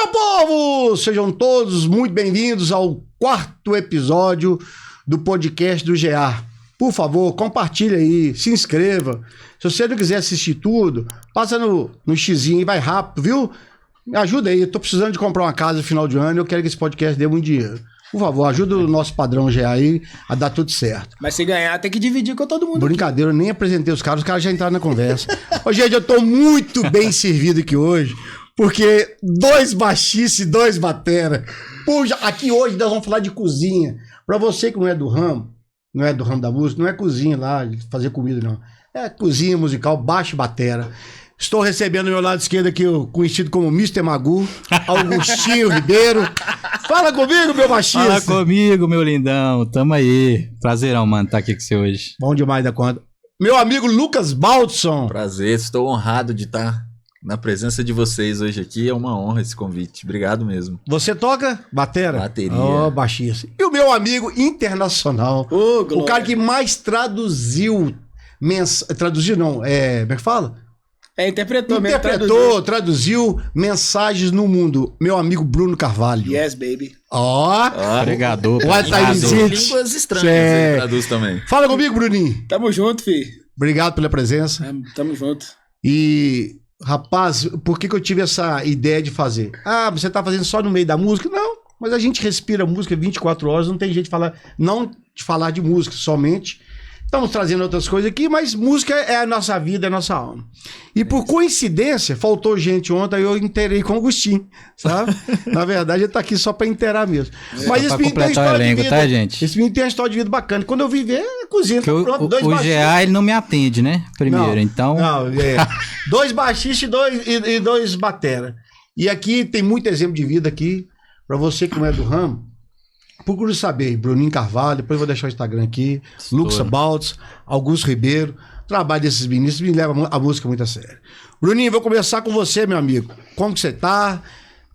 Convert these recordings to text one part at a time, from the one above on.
Meu povo, sejam todos muito bem-vindos ao 4º episódio do podcast do GA. Por favor, compartilha aí, se inscreva. Se você não quiser assistir tudo, passa no xizinho e vai rápido, viu? Me ajuda aí, eu tô precisando de comprar uma casa no final de ano e eu quero que esse podcast dê muito dinheiro. Por favor, ajuda o nosso padrão GA aí a dar tudo certo. Mas se ganhar, tem que dividir com todo mundo. Brincadeira, eu nem apresentei os caras já entraram na conversa. Ô, gente, eu tô muito bem servido aqui hoje, porque 2 baixistas e 2 batera. Puxa, aqui hoje nós vamos falar de cozinha. Pra você que não é do ramo da música, não é cozinha lá, de fazer comida, não. É cozinha musical, baixo e batera. Estou recebendo ao meu lado esquerdo aqui o conhecido como Mr. Magu, Augustinho Ribeiro. Fala comigo, meu baixista. Fala comigo, meu lindão. Tamo aí. Prazerão, mano, estar aqui com você hoje. Bom demais da conta. Meu amigo Lucas Baldson. Prazer, estou honrado de estar na presença de vocês hoje aqui. É uma honra esse convite. Obrigado mesmo. Você toca batera? Bateria. Ó, baixista. E o meu amigo internacional, o cara que mais traduziu... Traduziu não, como é que fala? Interpretou, traduziu mensagens no mundo. Meu amigo Bruno Carvalho. Yes, baby. Ó. Pregador. Línguas estranhas, ele traduz também. Fala comigo, Bruninho. Tamo junto, filho. Obrigado pela presença. Tamo junto. E, rapaz, por que eu tive essa ideia de fazer? Ah, você tá fazendo só no meio da música? Não, mas a gente respira música 24 horas, não tem jeito de falar, não de falar de música somente. Estamos trazendo outras coisas aqui, mas música é a nossa vida, é a nossa alma. E por coincidência, faltou gente ontem, aí eu inteirei com o Agostinho, sabe? Na verdade, ele tá aqui só pra inteirar mesmo. Mas esse menino tem história de vida, tá, gente? Esse menino tem uma história de vida bacana. Quando eu vi ver, a cozinha tá pronto, 2 baixistas. O GA, ele não me atende, né? Primeiro, não, então... Não, 2 baixistas e 2 batera. E aqui tem muito exemplo de vida aqui, pra você que não é do ramo. Procure saber, Bruninho Carvalho, depois eu vou deixar o Instagram aqui, Lucas Baltz, Augusto Ribeiro, trabalho desses meninos, me leva a música muito a sério. Bruninho, vou começar com você, meu amigo. Como que você tá?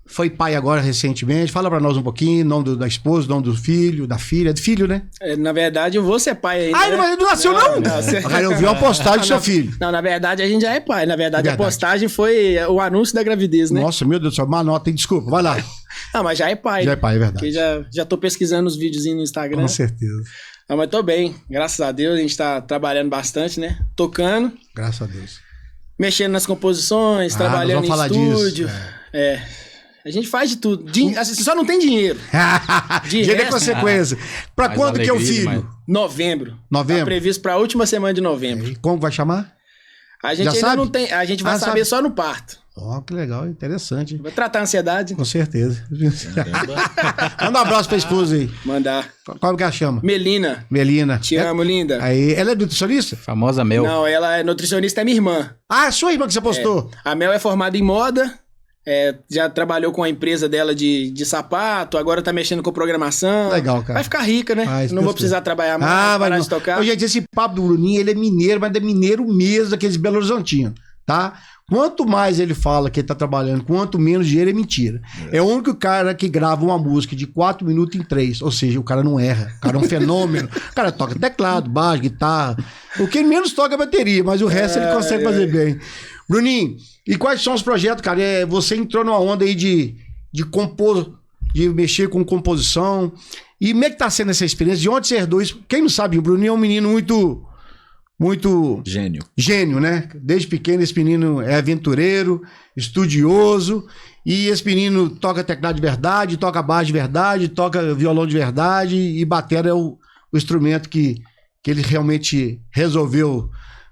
Foi pai agora recentemente, fala pra nós um pouquinho, nome da esposa, nome do filho, da filha, de filho, né? Na verdade, eu vou ser pai ainda. Ah, ele não nasceu não? Cara, eu vi uma postagem do seu filho. Não, na verdade, a gente já é pai. Na verdade, a postagem foi o anúncio da gravidez, né? Nossa, meu Deus do céu, uma nota, hein? Desculpa, vai lá. Ah, mas já é pai. Já é pai, é verdade. Porque já tô pesquisando os videozinhos no Instagram. Com certeza. Ah, mas tô bem, graças a Deus. A gente tá trabalhando bastante, né? Tocando. Graças a Deus. Mexendo nas composições, trabalhando em estúdio. A gente faz de tudo. Só não tem dinheiro. Dinheiro é consequência. Pra mais quando que é o alegria, filho? mas... Novembro. Novembro? Tá previsto pra última semana de novembro. E como vai chamar? A gente já ainda sabe? não tem. A gente vai saber só no parto. Ó, que legal, interessante. Vai tratar a ansiedade. Com certeza. Manda um abraço pra esposa aí. Mandar. Como que ela chama? Melina. Melina. Te amo, linda. Aí, ela é nutricionista? Famosa Mel. Não, ela é nutricionista, é minha irmã. Ah, é sua irmã que você postou. A Mel é formada em moda. Já trabalhou com a empresa dela de sapato, agora tá mexendo com programação. Legal, cara. Vai ficar rica, né? Não vou precisar trabalhar mais, parar de tocar. Ô, gente, esse papo do Bruninho, ele é mineiro, mas é mineiro mesmo, daqueles Belo Horizontinos, tá? Quanto mais ele fala que ele tá trabalhando, quanto menos dinheiro é mentira. É o único cara que grava uma música de 4 minutos em 3, ou seja, o cara não erra, o cara é um fenômeno. O cara toca teclado, baixo, guitarra. O que ele menos toca é bateria, mas o resto ele consegue fazer bem. Bruninho, e quais são os projetos, cara? Você entrou numa onda aí de compor, de mexer com composição. E como é que tá sendo essa experiência? De onde você herdou isso? Quem não sabe, o Bruninho é um menino muito gênio, né? Desde pequeno esse menino é aventureiro, estudioso, e esse menino toca teclado de verdade, toca baixo de verdade, toca violão de verdade, e batera é o instrumento que ele realmente resolveu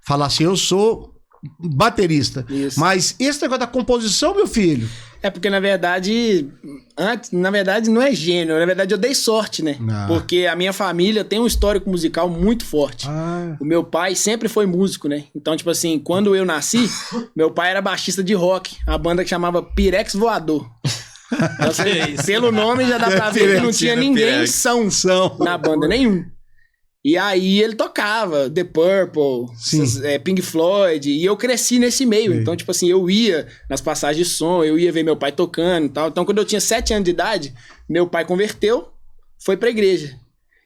falar assim, eu sou baterista. Isso. Mas esse negócio da composição, meu filho... É porque, na verdade, não é gênio. Na verdade, eu dei sorte, né? Porque a minha família tem um histórico musical muito forte. O meu pai sempre foi músico, né? Então, tipo assim, quando eu nasci, meu pai era baixista de rock. A banda que chamava Pirex Voador. Então, pelo nome já dá pra ver que não tinha ninguém são na banda, nenhum. E aí ele tocava The Purple, Pink Floyd, e eu cresci nesse meio. Então, tipo assim, eu ia nas passagens de som, eu ia ver meu pai tocando e tal. Então, quando eu tinha 7 anos de idade, meu pai converteu, foi pra igreja.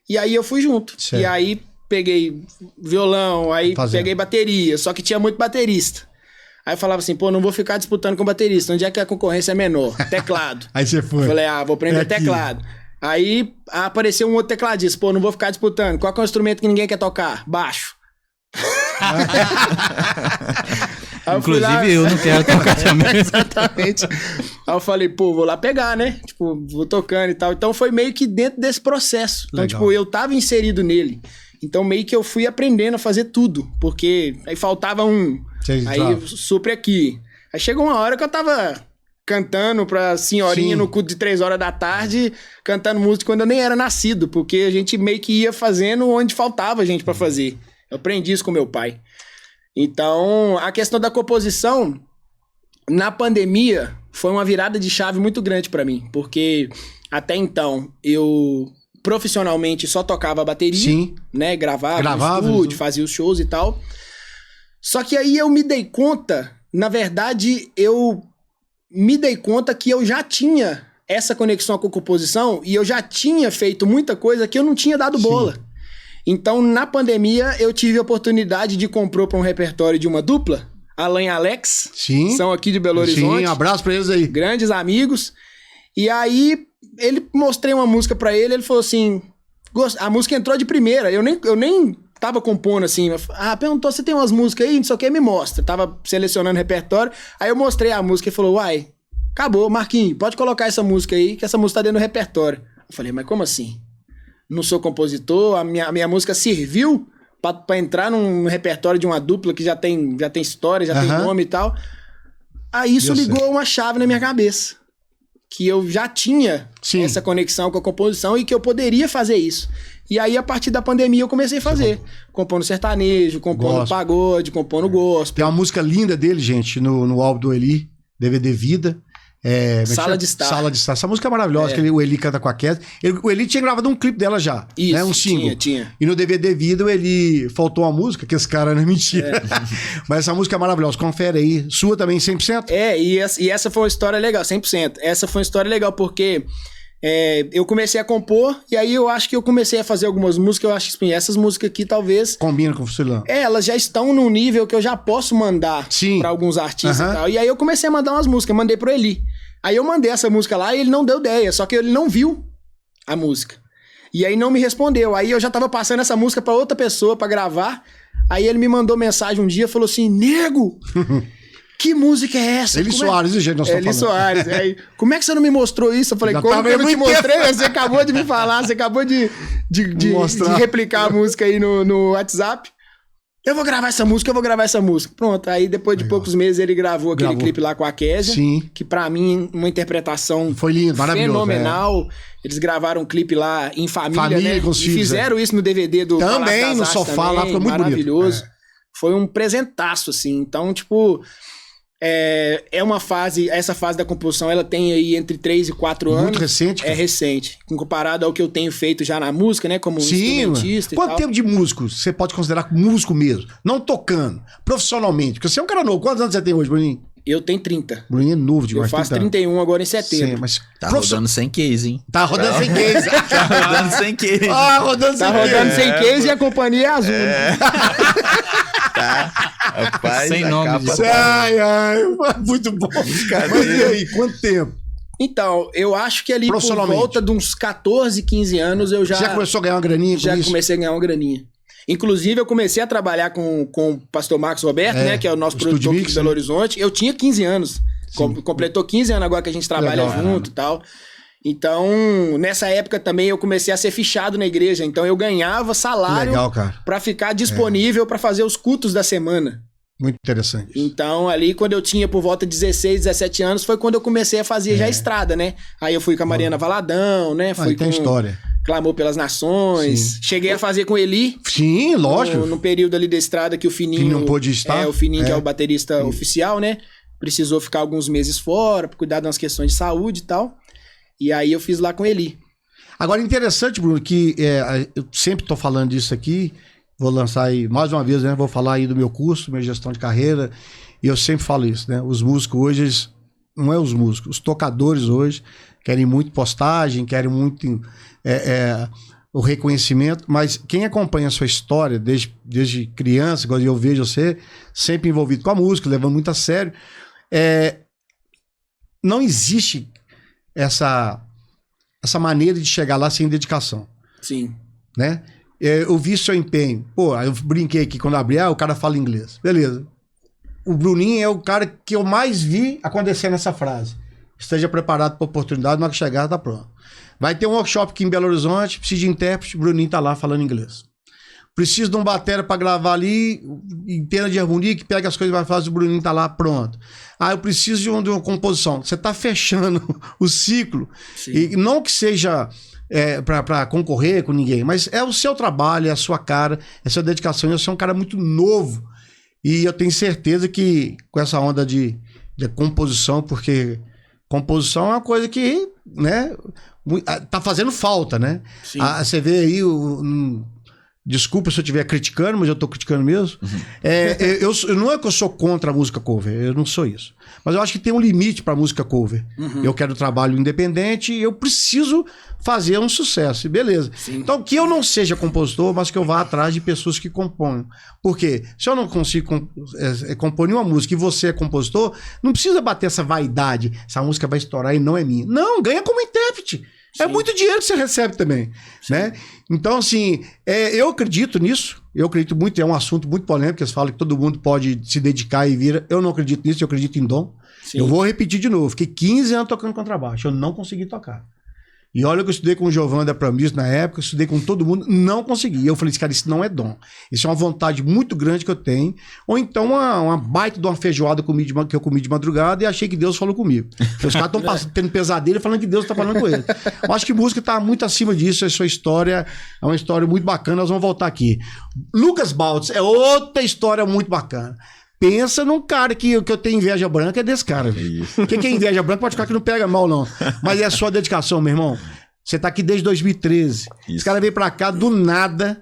E aí eu fui junto. Certo. E aí peguei violão, aí peguei bateria, só que tinha muito baterista. Aí eu falava assim, pô, não vou ficar disputando com baterista. Onde é que a concorrência é menor? Teclado. Aí você foi. Falei, vou aprender teclado. Aí apareceu um outro tecladista. Pô, não vou ficar disputando. Qual que é o instrumento que ninguém quer tocar? Baixo. Inclusive eu não quero tocar também. Exatamente. Aí eu falei, pô, vou lá pegar, né? Tipo, vou tocando e tal. Então foi meio que dentro desse processo. Então, tipo, eu tava inserido nele. Então meio que eu fui aprendendo a fazer tudo. Porque aí faltava um. Aí supre aqui. Aí chegou uma hora que eu tava cantando pra senhorinha no culto de 3 horas da tarde, cantando música quando eu nem era nascido, porque a gente meio que ia fazendo onde faltava gente pra fazer. Eu aprendi isso com meu pai. Então, a questão da composição, na pandemia, foi uma virada de chave muito grande pra mim, porque até então eu profissionalmente só tocava bateria, né? Gravava no estúdio, fazia os shows e tal. Só que aí eu me dei conta, na verdade, que eu já tinha essa conexão com a composição e eu já tinha feito muita coisa que eu não tinha dado bola. Então, na pandemia, eu tive a oportunidade de compor para um repertório de uma dupla, Alan e Alex, são aqui de Belo Horizonte. Abraço pra eles aí. Grandes amigos. E aí, mostrei uma música pra ele, ele falou assim, a música entrou de primeira, eu nem tava compondo assim, perguntou se tem umas músicas aí, não sei o que, me mostra. Tava selecionando repertório, aí eu mostrei a música e falou, uai, acabou, Marquinhos, pode colocar essa música aí, que essa música tá dentro do repertório. Eu falei, mas como assim? Não sou compositor, a minha música serviu pra entrar num repertório de uma dupla que já tem história, já tem nome e tal. Aí isso ligou uma chave na minha cabeça. Que eu já tinha essa conexão com a composição e que eu poderia fazer isso. E aí, a partir da pandemia, eu comecei a fazer. Compondo sertanejo, compondo pagode, compondo gospel. Tem uma música linda dele, gente, no álbum do Eli, DVD Vida. Sala de Estar. Sala de Estar. Essa música é maravilhosa, que o Eli canta com a Kézia. O Eli tinha gravado um clipe dela já. Isso, né? Um single. Tinha. E no DVD Vida, o Eli faltou uma música, que esse cara não é mentira. Mas essa música é maravilhosa. Confere aí. Sua também, 100%? E essa foi uma história legal, 100%. Essa foi uma história legal, porque eu comecei a compor, e aí eu acho que eu comecei a fazer algumas músicas, eu acho que essas músicas aqui talvez... Combina com o Fusilão. Elas já estão num nível que eu já posso mandar pra alguns artistas e tal. E aí eu comecei a mandar umas músicas, mandei pro Eli. Aí eu mandei essa música lá e ele não deu ideia, só que ele não viu a música. E aí não me respondeu. Aí eu já tava passando essa música pra outra pessoa pra gravar. Aí ele me mandou mensagem um dia, falou assim, nego, que música é essa? Eli Soares, do jeito que nós estamos Eli Soares. Aí, como é que você não me mostrou isso? Eu falei, como que eu não te mostrei? Você acabou de me falar, você acabou de replicar a música aí no WhatsApp. Eu vou gravar essa música. Pronto, aí depois de poucos meses ele gravou aquele clipe lá com a Kézia. Que pra mim, uma interpretação foi lindo, fenomenal. Eles gravaram um clipe lá em família, né? Com os filhos, fizeram isso no DVD do também, no sofá lá, ficou muito maravilhoso. Bonito. Foi um presentaço, assim. Então, tipo... essa fase da composição, ela tem aí entre 3 e 4 anos. Muito recente. Cara. É recente. Comparado ao que eu tenho feito já na música, né? Como instrumentista e tal. Quanto tempo de músico você pode considerar músico mesmo? Não tocando, profissionalmente. Porque você é um cara novo. Quantos anos você tem hoje, Bruninho? Eu tenho 30. Bruninho é novo demais. Eu faço 31 agora em setembro. Sim, mas tá rodando sem case, hein? Tá rodando sem case. Tá rodando sem case. Rodando sem case e a companhia é azul. Rapaz, sem nome. Muito bom. Mas e aí, quanto tempo? Então, eu acho que ali por volta de uns 14, 15 anos eu já... Já começou a ganhar uma graninha com já isso? Comecei a ganhar uma graninha. Inclusive, eu comecei a trabalhar com o pastor Marcos Roberto, né? Que é o nosso produtor aqui de Belo Horizonte. Eu tinha 15 anos. Completou 15 anos agora que a gente trabalha junto e tal. Então, nessa época também eu comecei a ser fichado na igreja. Então, eu ganhava salário pra ficar disponível pra fazer os cultos da semana. Muito interessante. Então, ali, quando eu tinha por volta de 16, 17 anos, foi quando eu comecei a fazer já estrada, né? Aí eu fui com a Mariana Valadão, né? Fui tem história. Clamou pelas Nações. Sim. Cheguei a fazer com Eli. Sim, lógico. No período ali da estrada que o Fininho... Que não pôde estar. O Fininho, que é o baterista oficial, né? Precisou ficar alguns meses fora pra cuidar de umas questões de saúde e tal. E aí eu fiz lá com Eli. Agora, interessante, Bruno, que eu sempre tô falando disso aqui. Vou lançar aí, mais uma vez, né? Vou falar aí do meu curso, minha gestão de carreira. E eu sempre falo isso, né? Os músicos hoje, não é os músicos, os tocadores hoje querem muito postagem, querem muito o reconhecimento, mas quem acompanha a sua história desde criança, igual eu vejo você, sempre envolvido com a música, levando muito a sério, não existe essa maneira de chegar lá sem dedicação. Sim. Né? Eu vi seu empenho. Pô, eu brinquei aqui quando abri, o cara fala inglês. Beleza. O Bruninho é o cara que eu mais vi acontecer nessa frase. Esteja preparado para a oportunidade, na hora que chegar, tá pronto. Vai ter um workshop aqui em Belo Horizonte, precisa de intérprete, o Bruninho tá lá falando inglês. Preciso de um batera para gravar ali, entenda de harmonia, que pega as coisas e vai fazer, o Bruninho tá lá, pronto. Eu preciso de uma composição. Você tá fechando o ciclo. Sim. E não que seja para concorrer com ninguém, mas é o seu trabalho, é a sua cara, é a sua dedicação. Eu sou um cara muito novo e eu tenho certeza que com essa onda de composição, porque composição é uma coisa que, né, tá fazendo falta, né? Você vê aí desculpa se eu estiver criticando, mas eu tô criticando mesmo. Eu não é que eu sou contra a música cover, eu não sou isso. Mas eu acho que tem um limite pra música cover. Eu quero trabalho independente e eu preciso fazer um sucesso, e beleza. Sim. Então, que eu não seja compositor, mas que eu vá atrás de pessoas que componham. Porque se eu não consigo compor nenhuma música e você é compositor, não precisa bater essa vaidade, essa música vai estourar e não é minha. Não, ganha como intérprete. Sim. É muito dinheiro que você recebe também, né? Então, assim, eu acredito nisso, eu acredito muito, é um assunto muito polêmico, eles falam que todo mundo pode se dedicar e vira, eu não acredito nisso, eu acredito em dom. Sim. Eu vou repetir de novo, fiquei 15 anos tocando contrabaixo, eu não consegui tocar. E olha que eu estudei com o Giovanni da Pramis na época, eu estudei com todo mundo, não consegui. E eu falei, cara, isso não é dom. Isso é uma vontade muito grande que eu tenho. Ou então uma baita de uma feijoada que eu comi de madrugada e achei que Deus falou comigo. Porque os caras estão tendo pesadelo falando que Deus está falando com eles. Eu acho que música está muito acima disso, a sua história é uma história muito bacana, nós vamos voltar aqui. Lucas Baltz é outra história muito bacana. Pensa num cara que eu tenho inveja branca, é desse cara. Quem é inveja branca pode ficar que não pega mal, não. Mas é a sua dedicação, meu irmão. Você tá aqui desde 2013. Isso. Esse cara veio pra cá do nada.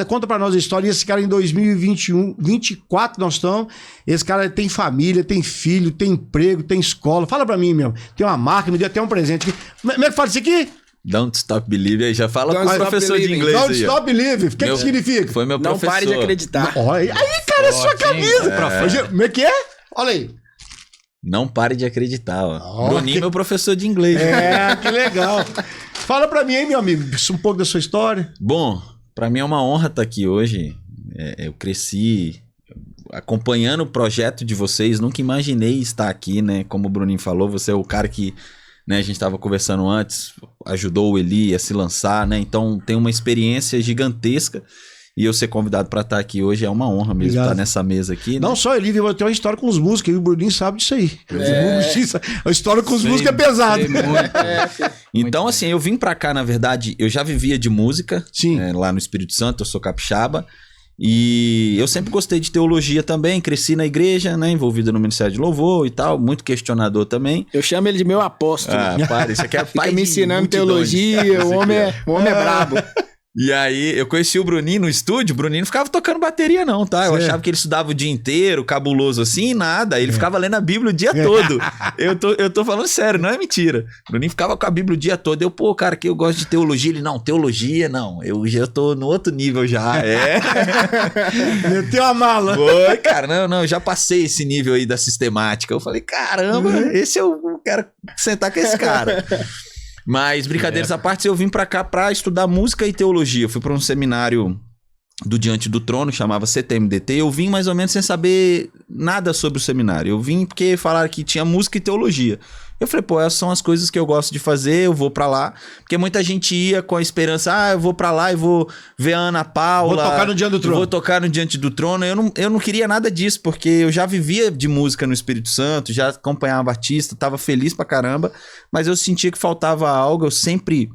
Conta pra nós a história. E esse cara em 2021, 24 nós estamos. Esse cara tem família, tem filho, tem emprego, tem escola. Fala pra mim, meu. Tem uma marca, me deu até um presente aqui. Como é que fala isso aqui? Don't Stop Believe, aí já fala com o professor de inglês. Don't Stop Believe, o que significa? Foi meu professor. Não pare de acreditar. Olha aí, cara, é sua camisa. Como é que é? Olha aí. Não pare de acreditar, ó. Bruninho, meu professor de inglês. Que legal. Fala pra mim aí, meu amigo, um pouco da sua história. Bom, pra mim é uma honra estar aqui hoje. Eu cresci acompanhando o projeto de vocês, nunca imaginei estar aqui, né? Como o Bruninho falou, você é o cara que... Né, a gente estava conversando antes, ajudou o Eli a se lançar, né? Então tem uma experiência gigantesca e eu ser convidado para estar aqui hoje é uma honra mesmo. Obrigado. Estar nessa mesa aqui. Não, né? Só Eli, eu tenho uma história com os músicos e o Bruninho sabe disso aí. A história com os músicos é pesada. Então, assim, eu vim para cá, na verdade, eu já vivia de música. Sim. Lá no Espírito Santo, eu sou capixaba. E eu sempre gostei de teologia também, cresci na igreja, né, envolvido no Ministério de Louvor e tal, muito questionador também. Eu chamo ele de meu apóstolo. Para, isso aqui é pai me ensinando teologia, o homem é brabo. E aí, eu conheci o Bruninho no estúdio, o Bruninho não ficava tocando bateria não, tá? Eu achava que ele estudava o dia inteiro, cabuloso assim, nada. Ele ficava lendo a Bíblia o dia todo. Eu tô falando sério, não é mentira. O Bruninho ficava com a Bíblia o dia todo. Eu, cara, que eu gosto de teologia. Ele, não, teologia não. Eu já tô no outro nível já, Meteu a mala. Foi, cara, não, eu já passei esse nível aí da sistemática. Eu falei, caramba, esse eu quero sentar com esse cara. Mas, brincadeiras à parte, eu vim pra cá pra estudar música e teologia. Eu fui pra um seminário do Diante do Trono, chamava CTMDT. Eu vim mais ou menos sem saber nada sobre o seminário. Eu vim porque falaram que tinha música e teologia. Eu falei, essas são as coisas que eu gosto de fazer, eu vou pra lá. Porque muita gente ia com a esperança, eu vou pra lá e vou ver a Ana Paula. Vou tocar no Diante do Trono. Vou tocar no Diante do Trono. Eu não queria nada disso, porque eu já vivia de música no Espírito Santo, já acompanhava artista, tava feliz pra caramba, mas eu sentia que faltava algo. Eu sempre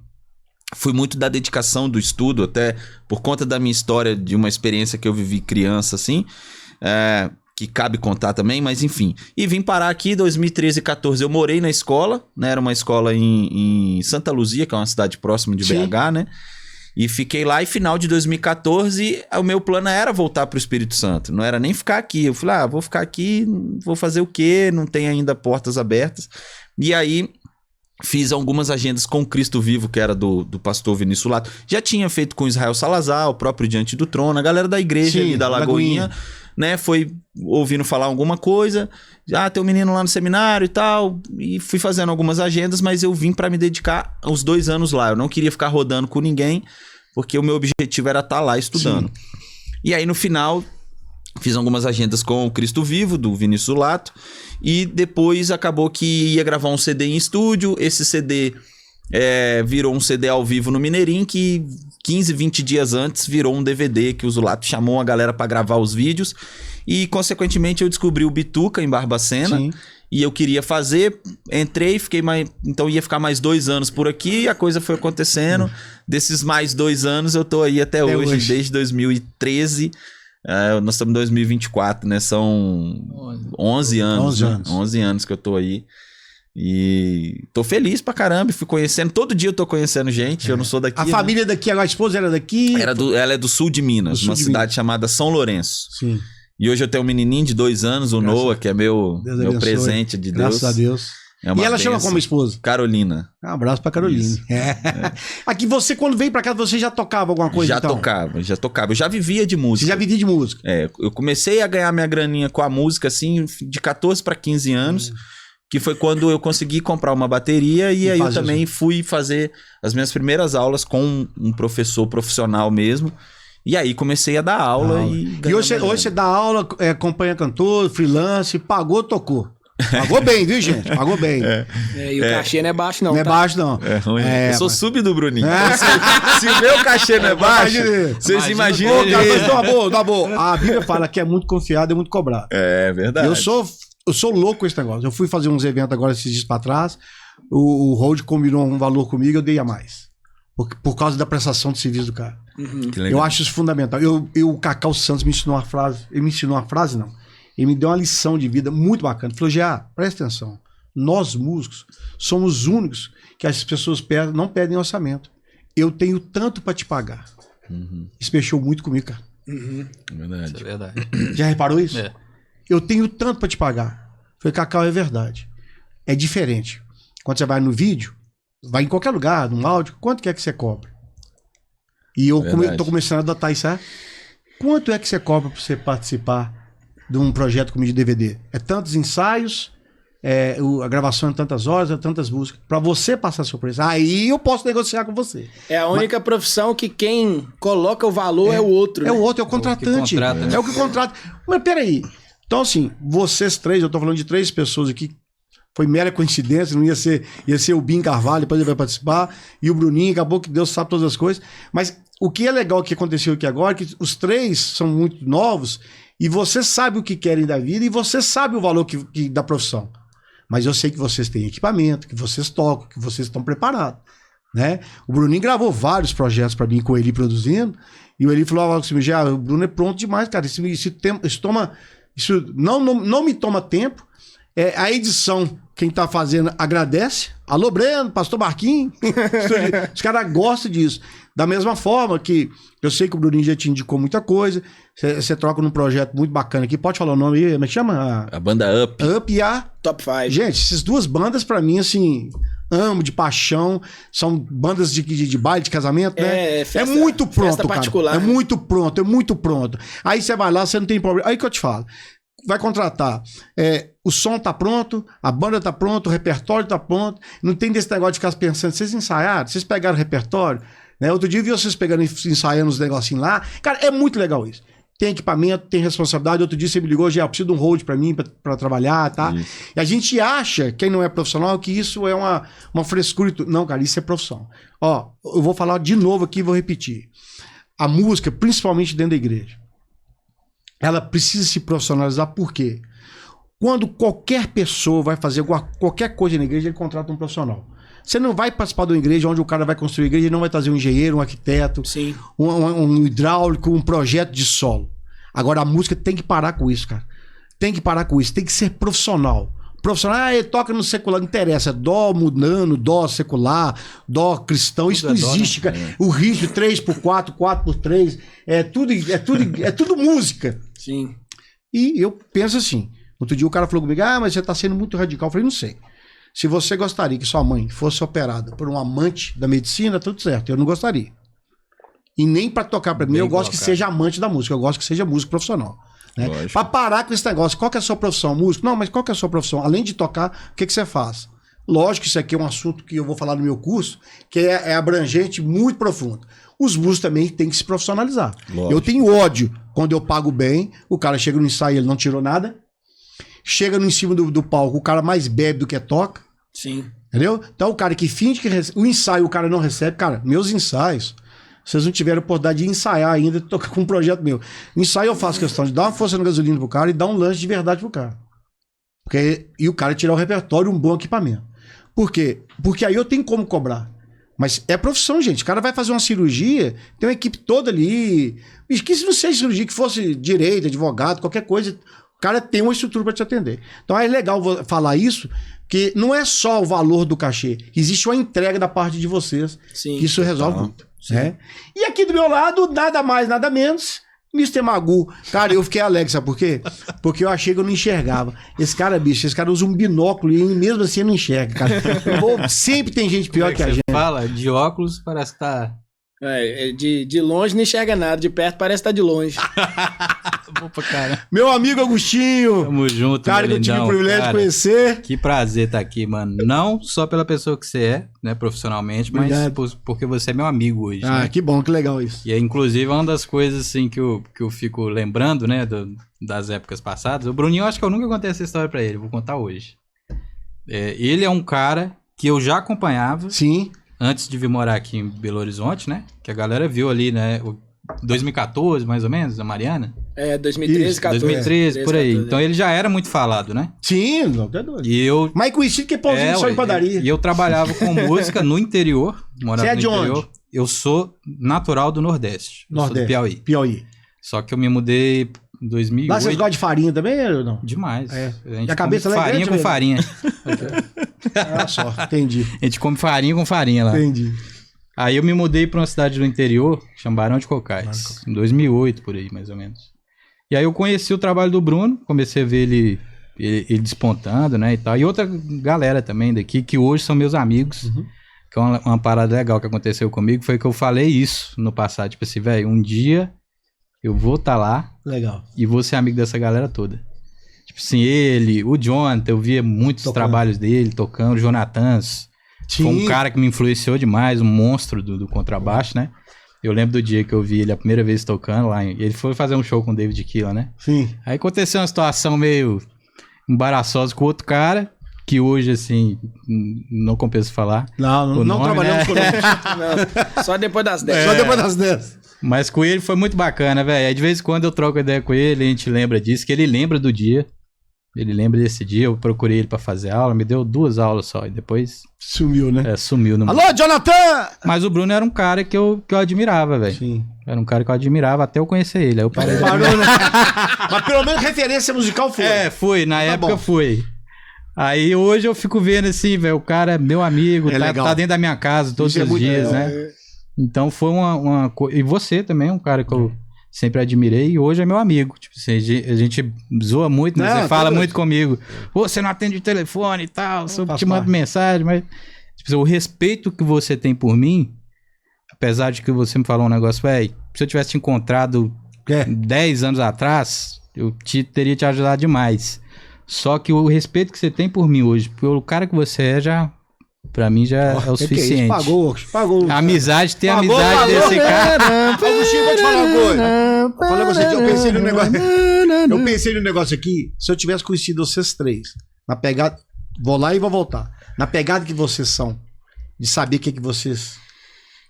fui muito da dedicação do estudo, até por conta da minha história, de uma experiência que eu vivi criança, assim, que cabe contar também, mas enfim. E vim parar aqui em 2013 e 2014. Eu morei na escola, né? Era uma escola em Santa Luzia, que é uma cidade próxima de BH, né? E fiquei lá, e final de 2014, o meu plano era voltar para o Espírito Santo. Não era nem ficar aqui. Eu falei, vou ficar aqui, vou fazer o quê? Não tem ainda portas abertas. E aí, Fiz algumas agendas com o Cristo Vivo, que era do pastor Vinícius Lato. Já tinha feito com Israel Salazar, o próprio Diante do Trono, a galera da igreja ali da Lagoinha, né? Foi ouvindo falar alguma coisa. Tem um menino lá no seminário e tal. E fui fazendo algumas agendas, mas eu vim para me dedicar aos 2 anos lá. Eu não queria ficar rodando com ninguém, porque o meu objetivo era estar lá estudando. Sim. E aí, no final, fiz algumas agendas com o Cristo Vivo, do Vinícius Lato. E depois acabou que ia gravar um CD em estúdio. Esse CD virou um CD ao vivo no Mineirinho, que 15, 20 dias antes virou um DVD que o Zulato chamou a galera pra gravar os vídeos. E, consequentemente, eu descobri o Bituca em Barbacena. Sim. E eu queria fazer, entrei, fiquei mais... Então ia ficar mais 2 anos por aqui, e a coisa foi acontecendo. Desses mais 2 anos, eu tô aí até hoje, desde 2013... nós estamos em 2024, né? São 11 anos. 11 anos que eu tô aí. E tô feliz pra caramba. Fui conhecendo. Todo dia eu tô conhecendo gente. Eu não sou daqui. A família daqui, a esposa era daqui? Ela é do sul de Minas, uma cidade chamada São Lourenço. Sim. E hoje eu tenho um menininho de 2 anos, o Noah, que é meu presente de Deus. Graças a Deus. E ela benção. Chama como esposa? Carolina. Um abraço pra Carolina. Aqui você, quando veio pra cá, você já tocava alguma coisa? Já tocava. Eu já vivia de música. Você já vivia de música? Eu comecei a ganhar minha graninha com a música, assim, de 14 para 15 anos. Que foi quando eu consegui comprar uma bateria. E aí eu também fui fazer as minhas primeiras aulas com um professor profissional mesmo. E aí comecei a dar aula. E hoje você dá aula, acompanha cantor, freelance, pagou, tocou. Pagou bem, viu, gente? Pagou bem. E o cachê não é baixo, não. Não é baixo, não. É ruim. Eu sou sub do Bruninho. Se o meu cachê não é baixo, vocês imaginam. Mas tá bom. A Bíblia fala que é muito confiado e muito cobrado. É verdade. Eu sou louco com esse negócio. Eu fui fazer uns eventos agora esses dias pra trás. O Hold combinou um valor comigo, eu dei a mais. Por causa da prestação de serviço do cara. Eu acho isso fundamental. O Cacau Santos me ensinou uma frase. Ele me ensinou uma frase, não. Ele me deu uma lição de vida muito bacana. Ele falou, Jean, presta atenção. Nós, músicos, somos os únicos que as pessoas não pedem orçamento. Eu tenho tanto pra te pagar. Isso mexeu muito comigo, cara. Verdade. Isso é verdade. Já reparou isso? Eu tenho tanto pra te pagar. Eu falei, Cacau, é verdade. É diferente. Quando você vai no vídeo, vai em qualquer lugar, no áudio, quanto que é que você cobra? E eu tô começando a adotar isso, sabe? Quanto é que você cobra pra você participar de um projeto comigo de DVD? É tantos ensaios, a gravação é tantas horas, é tantas músicas. Pra você passar seu preço. Aí eu posso negociar com você. É a única profissão que quem coloca o valor é o outro. É o outro, é o contratante. É o que contrata. Mas peraí. Então, assim, vocês 3, eu tô falando de 3 pessoas aqui. Foi mera coincidência, não ia ser o Bim Carvalho, depois ele vai participar, e o Bruninho, acabou que Deus sabe todas as coisas. Mas o que é legal que aconteceu aqui agora, que os 3 são muito novos, e você sabe o que querem da vida, e você sabe o valor da profissão. Mas eu sei que vocês têm equipamento, que vocês tocam, que vocês estão preparados, né? O Bruninho gravou vários projetos para mim com ele produzindo, e o Eli falou assim, o Bruno é pronto demais, cara, isso não me toma tempo. A edição, quem tá fazendo agradece. Alô, Breno, pastor Marquinhos. Os caras gostam disso. Da mesma forma que eu sei que o Bruninho já te indicou muita coisa. Você troca num projeto muito bacana aqui. Pode falar o nome aí? Como é que chama? A banda Up. Up e a Top 5. Gente, essas 2 bandas pra mim, assim, amo de paixão. São bandas de baile, de casamento, né? É muito pronto, cara. É muito pronto. Aí você vai lá, você não tem problema. Aí que eu te falo. Vai contratar. O som tá pronto, a banda tá pronta, o repertório tá pronto. Não tem desse negócio de ficar pensando, vocês ensaiaram? Vocês pegaram o repertório? Né? Outro dia eu vi vocês pegando, ensaiando os negocinhos lá. Cara, é muito legal isso. Tem equipamento, tem responsabilidade. Outro dia você me ligou, já preciso de um hold pra mim, pra trabalhar, tá? Isso. E a gente acha, quem não é profissional, que isso é uma frescura. Não, cara, isso é profissão. Ó, eu vou falar de novo aqui e vou repetir. A música, principalmente dentro da igreja, ela precisa se profissionalizar. Por quê? Quando qualquer pessoa vai fazer qualquer coisa na igreja, ele contrata um profissional. Você não vai participar de uma igreja onde o cara vai construir a igreja, ele não vai trazer um engenheiro, um arquiteto, um hidráulico, um projeto de solo. Agora a música tem que parar com isso, cara. Tem que parar com isso, tem que ser profissional. Profissional, ele toca no secular, não interessa. Dó mudando, dó secular, dó cristão, isso não existe, cara. O ritmo 3x4, 4x3, é tudo música. Sim. E eu penso assim, outro dia o cara falou comigo, mas você tá sendo muito radical. Eu falei, não sei. Se você gostaria que sua mãe fosse operada por um amante da medicina, tudo certo. Eu não gostaria. E nem pra tocar pra mim, eu gosto que seja amante da música. Eu gosto que seja músico profissional. Né? Pra parar com esse negócio. Qual que é a sua profissão? Músico? Não, mas qual que é a sua profissão? Além de tocar, o que você faz? Lógico que isso aqui é um assunto que eu vou falar no meu curso, que é abrangente, muito profundo. Os músicos também têm que se profissionalizar. Lógico. Eu tenho ódio quando eu pago bem, o cara chega no ensaio e ele não tirou nada. Chega no em cima do palco, o cara mais bebe do que toca. Sim. Entendeu? Então o cara que finge que recebe, o ensaio o cara não recebe. Cara, meus ensaios, vocês não tiveram a oportunidade de ensaiar ainda, de tocar com um projeto meu. Ensaio eu faço questão de dar uma força na gasolina pro cara e dar um lanche de verdade pro cara. E o cara tirar o repertório, um bom equipamento. Por quê? Porque aí eu tenho como cobrar. Mas é profissão, gente. O cara vai fazer uma cirurgia, tem uma equipe toda ali. Que se não seja cirurgia, que fosse direito, advogado, qualquer coisa, o cara tem uma estrutura para te atender. Então é legal falar isso, que não é só o valor do cachê. Existe uma entrega da parte de vocês. Sim, que isso resolve muito. Né? E aqui do meu lado, nada mais, nada menos, Mr. Magu. Cara, eu fiquei alegre, sabe por quê? Porque eu achei que eu não enxergava. Esse cara, bicho, esse cara usa um binóculo e mesmo assim eu não enxerga, cara. Sempre tem gente pior que a gente. Fala, de óculos parece que tá... De longe não enxerga nada, de perto parece que tá de longe. Opa, cara. Meu amigo Agostinho. Tamo junto, cara, que eu tive o privilégio de conhecer. Que prazer estar aqui, mano. Não só pela pessoa que você é, né, profissionalmente, mas porque você é meu amigo hoje. Ah, né? Que bom, que legal isso. E é, inclusive, uma das coisas, assim, que eu fico lembrando, né, das épocas passadas. O Bruninho, eu acho que eu nunca contei essa história pra ele, vou contar hoje. Ele é um cara que eu já acompanhava. Sim. Antes de vir morar aqui em Belo Horizonte, né? Que a galera viu ali, né? 2014, mais ou menos, a Mariana. 2013, 14. 2013, por aí. 14, então ele já era muito falado, né? Sim, não é doido. E eu... Mais conhecido que pãozinho só em padaria. E eu trabalhava com música no interior. Morava Você é no de interior. onde? Eu sou natural do Nordeste. Sou do Piauí. Piauí. Só que eu me mudei em 2008. Lá vocês gostam de farinha também ou não? Demais. É. E a cabeça come farinha com farinha. Ah, só. Entendi. A gente come farinha com farinha lá. Entendi. Aí eu me mudei pra uma cidade do interior, chama Barão de Cocais, em 2008, por aí, mais ou menos. E aí eu conheci o trabalho do Bruno, comecei a ver ele despontando, né, e tal. E outra galera também daqui, que hoje são meus amigos, que é uma parada legal que aconteceu comigo, foi que eu falei isso no passado, tipo assim, velho, um dia eu vou estar lá legal. E vou ser amigo dessa galera toda. Tipo assim, ele, o Jonathan, eu via muitos trabalhos dele tocando, o Jonathans. Sim. Foi um cara que me influenciou demais, um monstro do contrabaixo, né? Eu lembro do dia que eu vi ele a primeira vez tocando lá. Ele foi fazer um show com o David Keelan, né? Sim. Aí aconteceu uma situação meio embaraçosa com outro cara, que hoje, assim, não compensa falar. Não trabalhamos com ele. Só depois das 10. Só depois das 10. Mas com ele foi muito bacana, velho. Aí de vez em quando eu troco ideia com ele, a gente lembra disso, que ele lembra do dia. Ele lembra desse dia, eu procurei ele pra fazer aula, me deu 2 aulas só, e depois... Sumiu, né? Sumiu. Alô, Jonathan! Mas o Bruno era um cara que eu admirava, velho. Sim. Era um cara que eu admirava até eu conhecer ele, aí eu parei. Parou, né? Mas pelo menos referência musical foi. Foi, na época foi. Aí hoje eu fico vendo assim, velho, o cara é meu amigo, tá dentro da minha casa todos os dias, né? Então foi uma coisa... E você também, um cara que eu... sempre admirei e hoje é meu amigo. Tipo assim, a gente zoa muito, né? Você fala muito comigo. Pô, você não atende o telefone e tal, eu te mando mensagem, mas tipo, o respeito que você tem por mim, apesar de que você me falou um negócio, velho, se eu tivesse te encontrado 10 anos atrás, eu teria te ajudado demais. Só que o respeito que você tem por mim hoje, pelo cara que você é, já... Pra mim já é o suficiente. Pagou. A amizade, tem amizade desse cara. Agostinho, vou te falar uma coisa. Fala você, eu pensei no negócio. Eu pensei no negócio aqui. Se eu tivesse conhecido vocês 3, na pegada. Vou lá e vou voltar. Na pegada que vocês são, de saber o que vocês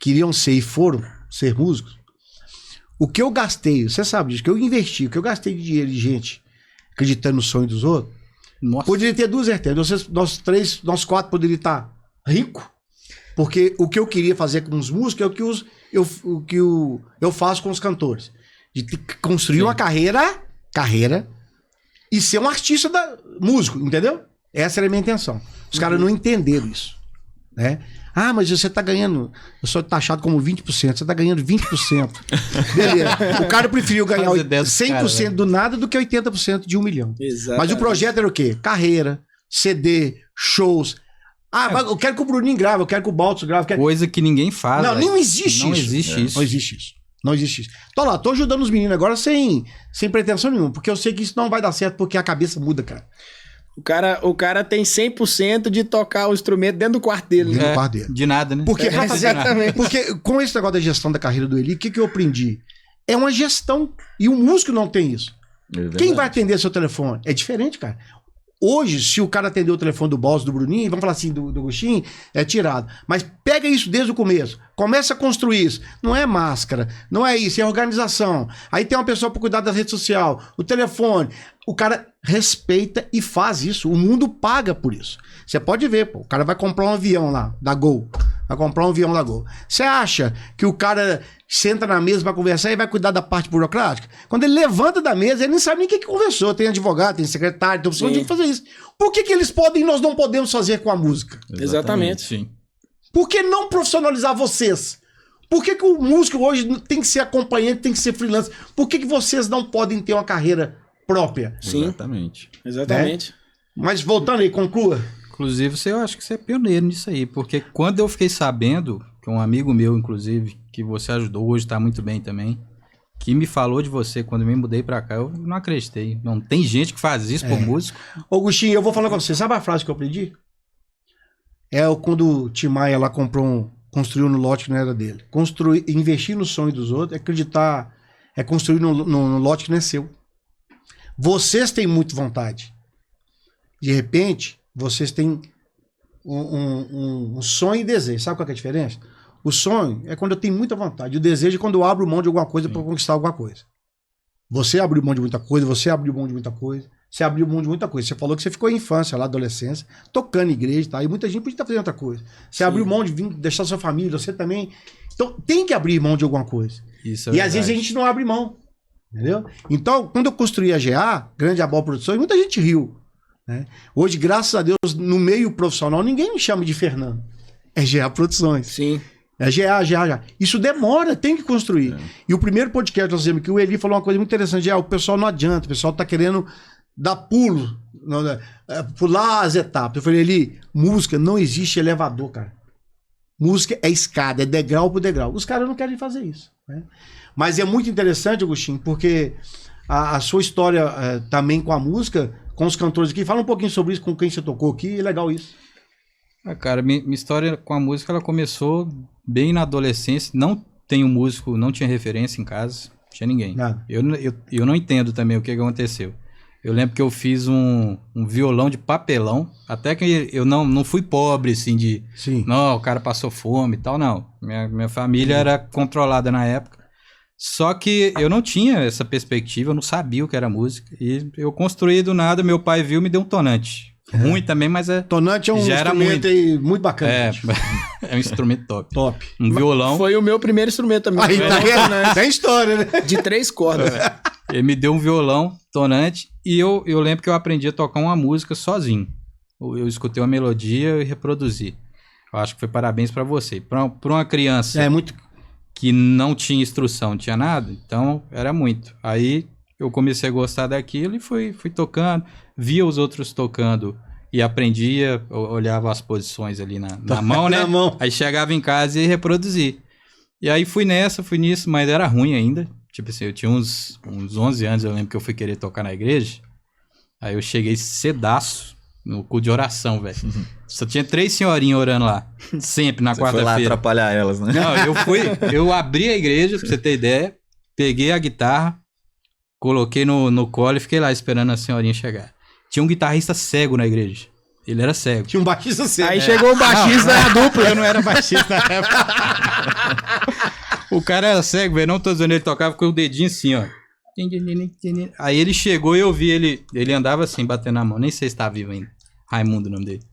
queriam ser e foram ser músicos. O que eu gastei, você sabe disso, que eu investi, o que eu gastei de dinheiro de gente acreditando no sonho dos outros. Nossa. Poderia ter 2 vertentes. Nós 4 poderíamos estar rico, porque o que eu queria fazer com os músicos é o que eu faço com os cantores, de construir uma carreira e ser um artista músico, entendeu? Essa era a minha intenção. Os caras não entenderam isso, né? Ah, mas você tá ganhando, eu sou taxado como 20%, você tá ganhando 20%. Beleza. O cara preferiu ganhar 100% do nada do que 80% de 1 milhão. Exatamente. Mas o projeto era o quê? Carreira, CD, shows, Eu quero que o Bruninho grave, eu quero que o Baltz grave. Coisa que ninguém faz. Não existe não isso. Existe isso. Não existe isso. Não existe isso. Tô ajudando os meninos agora sem pretensão nenhuma, porque eu sei que isso não vai dar certo, porque a cabeça muda, cara. O cara tem 100% de tocar o instrumento dentro do quarto dele. Dentro do quarto dele. De nada, né? Porque, porque com esse negócio da gestão da carreira do Eli, o que eu aprendi? É uma gestão. E o músico não tem isso. Quem vai atender seu telefone? É diferente, cara. Hoje, se o cara atender o telefone do Baltz, do Bruninho, vamos falar assim, do Agostinho, é tirado. Mas pega isso desde o começo. Começa a construir isso. Não é máscara, não é isso, é organização. Aí tem uma pessoa para cuidar da rede social, o telefone. O cara respeita e faz isso. O mundo paga por isso. Você pode ver, pô, o cara vai comprar um avião lá, da Gol. Vai comprar um avião da Gol. Você acha que o cara senta na mesa para conversar e vai cuidar da parte burocrática? Quando ele levanta da mesa, ele nem sabe nem o que conversou. Tem advogado, tem secretário, tem opção de fazer isso. Por que eles podem e nós não podemos fazer com a música? Exatamente. Sim. Por que não profissionalizar vocês? Por que o músico hoje tem que ser acompanhante, tem que ser freelance? Por que vocês não podem ter uma carreira própria? Sim. Exatamente. Né? Mas voltando aí, conclua. Inclusive, eu acho que você é pioneiro nisso aí, porque quando eu fiquei sabendo, que um amigo meu, inclusive, que você ajudou, hoje tá muito bem também, que me falou de você quando eu me mudei pra cá, eu não acreditei. Não tem gente que faz isso por músico. Agostinho, eu vou falar com você, sabe a frase que eu aprendi? Quando o Tim Maia lá construiu no lote que não era dele. Investir no sonho dos outros, acreditar, construir no lote que não é seu. Vocês têm muita vontade. De repente, vocês têm um sonho e desejo. Sabe qual é a diferença? O sonho é quando eu tenho muita vontade. O desejo é quando eu abro mão de alguma coisa para conquistar alguma coisa. Você abriu mão de muita coisa, você abriu mão de muita coisa, você abriu mão de muita coisa. Você falou que você ficou em infância, lá, adolescência, tocando em igreja, tá? E muita gente podia estar fazendo outra coisa. Você abriu mão de vir, deixar sua família, você também. Então, tem que abrir mão de alguma coisa. Isso é e verdade. Às vezes a gente não abre mão. Entendeu? Então, quando eu construí a GA, Grande Abal Produções, muita gente riu. Né? Hoje, graças a Deus, no meio profissional, ninguém me chama de Fernando. É GA Produções. Sim. É GA. Isso demora, tem que construir. E o primeiro podcast que nós fizemos aqui, o Eli falou uma coisa muito interessante. O pessoal não adianta, o pessoal tá querendo dar pulo, pular as etapas. Eu falei, Eli, música não existe elevador, cara. Música é escada, é degrau por degrau. Os caras não querem fazer isso. Né? Mas é muito interessante, Agostinho, porque a sua história também com a música, com os cantores aqui, fala um pouquinho sobre isso, com quem você tocou aqui, é legal isso. Cara, minha história com a música, ela começou bem na adolescência. Não tenho músico, não tinha referência em casa, não tinha ninguém. Nada. Eu não entendo também o que aconteceu. Eu lembro que eu fiz um violão de papelão, até que eu não fui pobre, assim, de... Sim. Não, o cara passou fome e tal, não. Minha família era controlada na época. Só que eu não tinha essa perspectiva, eu não sabia o que era música. E eu construí do nada, meu pai viu e me deu um tonante. Ruim também, mas tonante é um instrumento muito bacana. É um instrumento top. Top. Um violão. Foi o meu primeiro instrumento também. Aí tá tem história, né? De 3 cordas. Ele me deu um violão tonante e eu lembro que eu aprendi a tocar uma música sozinho. Eu escutei uma melodia e reproduzi. Eu acho que foi parabéns pra você. Pra uma criança que não tinha instrução, não tinha nada, então era muito. Aí eu comecei a gostar daquilo e fui tocando, via os outros tocando e aprendia, olhava as posições ali na mão, né? Aí chegava em casa e reproduzia. E aí fui nisso, mas era ruim ainda. Tipo assim, eu tinha uns 11 anos, eu lembro que eu fui querer tocar na igreja. Aí eu cheguei cedaço no culto de oração, velho. Só tinha 3 senhorinhas orando lá, sempre na quarta-feira. Foi lá atrapalhar elas, né? Não, eu abri a igreja, pra você ter ideia, peguei a guitarra, coloquei no colo e fiquei lá esperando a senhorinha chegar. Tinha um guitarrista cego na igreja. Ele era cego. Tinha um baixista cego. Aí chegou o baixista da dupla. Eu não era baixista na época. O cara era cego, velho. Não tô dizendo, ele tocava com o dedinho assim, ó. Aí ele chegou e eu vi ele andava assim, batendo a mão. Nem sei se tá vivo ainda. Raimundo, o nome dele.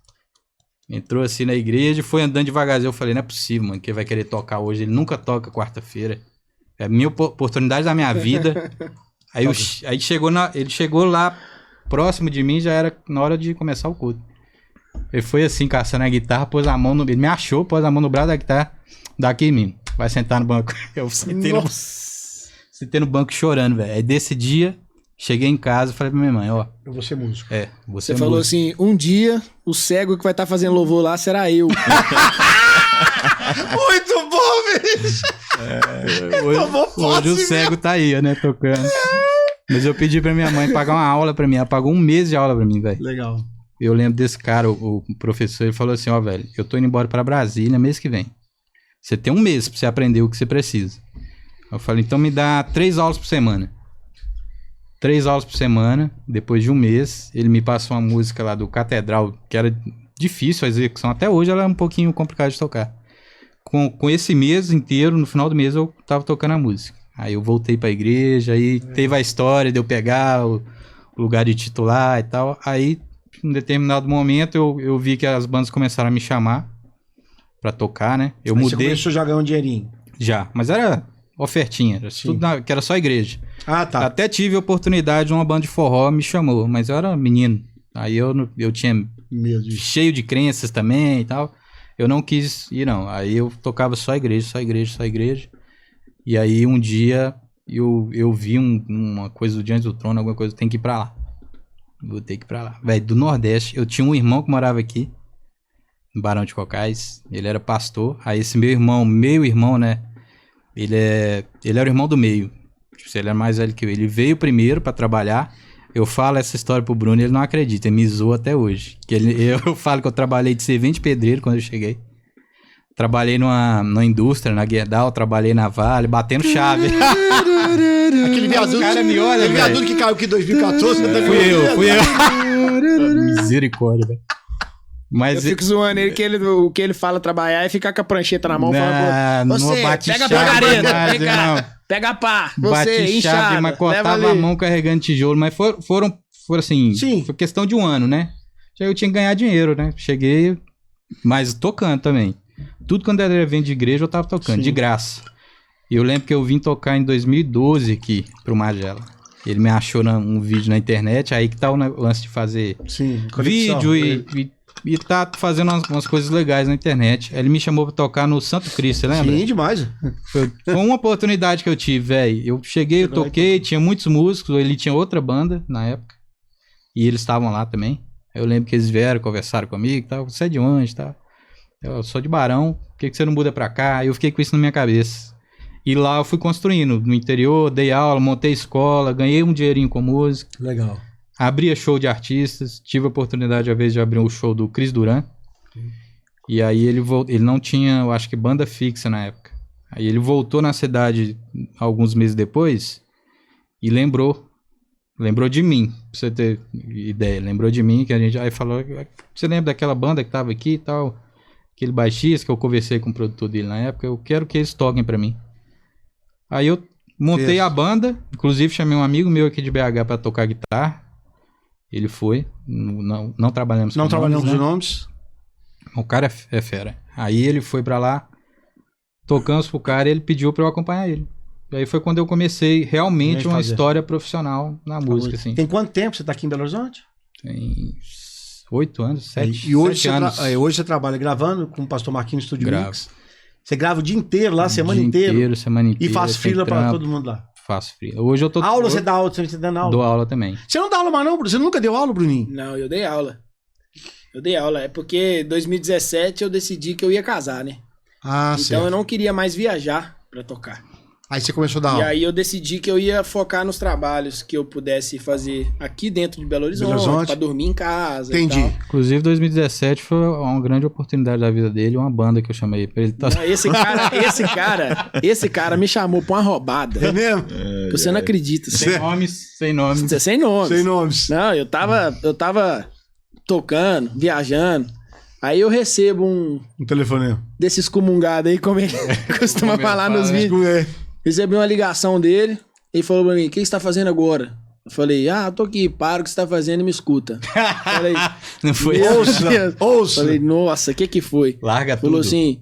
Entrou assim na igreja e foi andando devagarzinho. Eu falei, não é possível, mano, que ele vai querer tocar hoje. Ele nunca toca quarta-feira. É a minha oportunidade da minha vida. Aí ele chegou lá próximo de mim, já era na hora de começar o culto. Ele foi assim, caçando a guitarra, pôs a mão no... Ele me achou, pôs a mão no braço da guitarra. Daqui, menino. Vai sentar no banco. Eu sentei no banco chorando, velho. Aí desse dia, Cheguei em casa e falei pra minha mãe, ó. Eu vou ser músico. Você falou assim, um dia o cego que vai estar fazendo louvor lá será eu. Muito bom, bicho! Hoje o cego tá aí, né, tocando. Mas eu pedi pra minha mãe pagar uma aula pra mim. Ela pagou um mês de aula pra mim, velho. Legal. Eu lembro desse cara, o professor, ele falou assim, ó, velho, eu tô indo embora pra Brasília mês que vem. Você tem um mês pra você aprender o que você precisa. Eu falei, então me dá 3 aulas por semana. 3 aulas por semana, depois de um mês, ele me passou uma música lá do Catedral, que era difícil a execução, até hoje ela é um pouquinho complicada de tocar. Com esse mês inteiro, no final do mês, eu tava tocando a música. Aí eu voltei pra igreja, aí teve a história de eu pegar o lugar de titular e tal. Aí, em um determinado momento, eu vi que as bandas começaram a me chamar pra tocar, né? Eu mudei. Você começou a jogar um dinheirinho? Já, mas era ofertinha, era tudo que era só igreja. Ah, tá. Até tive a oportunidade, uma banda de forró me chamou, mas eu era menino. Aí eu tinha cheio de crenças também e tal. Eu não quis ir, não. Aí eu tocava só igreja. E aí um dia eu vi uma coisa do Diante do Trono, alguma coisa, tem que ir pra lá. Vou ter que ir pra lá. Velho, do Nordeste, eu tinha um irmão que morava aqui, no Barão de Cocais. Ele era pastor. Aí esse meu irmão, né? Ele era o irmão do meio. Tipo, ele era mais velho que eu. Ele veio primeiro pra trabalhar. Eu falo essa história pro Bruno e ele não acredita. Ele me zoa até hoje. Eu falo que eu trabalhei de servente pedreiro quando eu cheguei. Trabalhei numa indústria, na Gerdau. Trabalhei na Vale, batendo chave. Aquele viaduto, cara me olha, aquele viaduto que caiu aqui em 2014. Fui eu. Misericórdia, velho. Mas eu fico zoando ele, o que ele fala trabalhar é ficar com a prancheta na mão. Você, pega a margarida, vem cá, pega a pá, você, inchada, mas cortava a mão carregando tijolo, mas foram assim, sim, foi questão de um ano, né? Já eu tinha que ganhar dinheiro, né? Cheguei, mas tocando também. Tudo quando era evento de igreja eu tava tocando, de graça. E eu lembro que eu vim tocar em 2012 aqui pro Magela. Ele me achou um vídeo na internet, aí que tá o lance de fazer vídeo e tá fazendo umas coisas legais na internet. Aí ele me chamou pra tocar no Santo Cristo, você lembra? Sim, demais. Foi uma oportunidade que eu tive, velho. Eu cheguei, eu toquei, tinha muitos músicos, ele tinha outra banda na época. E eles estavam lá também. Aí eu lembro que eles vieram, conversaram comigo e tal. Você é de onde, tá? Eu sou de Barão, por que você não muda pra cá? Aí eu fiquei com isso na minha cabeça. E lá eu fui construindo, no interior, dei aula, montei escola, ganhei um dinheirinho com música. Legal. Abria show de artistas, tive a oportunidade, às vezes, de abrir um show do Cris Duran. E aí ele não tinha, eu acho que, banda fixa na época. Aí ele voltou na cidade alguns meses depois e lembrou de mim, pra você ter ideia. Lembrou de mim, que a gente aí falou, você lembra daquela banda que tava aqui e tal? Aquele baixista que eu conversei com o produtor dele na época, eu quero que eles toquem pra mim. Aí eu montei a banda, inclusive chamei um amigo meu aqui de BH pra tocar guitarra. Ele foi, não trabalhamos com nomes. O cara é fera. Aí ele foi pra lá, tocamos pro cara e ele pediu pra eu acompanhar ele. E aí foi quando eu comecei realmente uma história profissional na música, assim. Tem quanto tempo você tá aqui em Belo Horizonte? Tem 8 anos, 7 E hoje, 7 anos. Hoje você trabalha gravando com o Pastor Marquinhos Studio Mix? Você grava o dia inteiro lá, semana inteira? Semana inteira. E faz freela pra todo mundo lá? Faço freela. Hoje eu tô... Aula, você dá aula? Você tá dando aula? Dou aula também. Você não dá aula mais não, Bruno? Você nunca deu aula, Bruninho? Não, eu dei aula. É porque em 2017 eu decidi que eu ia casar, né? Então certo. Eu não queria mais viajar pra tocar. Aí você começou a dar aula. E aí eu decidi que eu ia focar nos trabalhos que eu pudesse fazer aqui dentro de Belo Horizonte. Pra dormir em casa. Entendi. E tal. Inclusive 2017 foi uma grande oportunidade da vida dele, uma banda que eu chamei pra ele. Não, esse cara me chamou pra uma roubada. É mesmo? Você não acredita. Sem nomes. Sem nomes. Não, eu tava tocando, viajando. Aí eu recebo um telefonema desses comungados aí, como ele costuma falar nos vídeos. Recebi uma ligação dele. Ele falou pra mim, o que você tá fazendo agora? Eu falei, eu tô aqui, para o que você tá fazendo e me escuta. Falei, não foi ouça. Falei, nossa, o que foi? Larga Falou tudo. assim,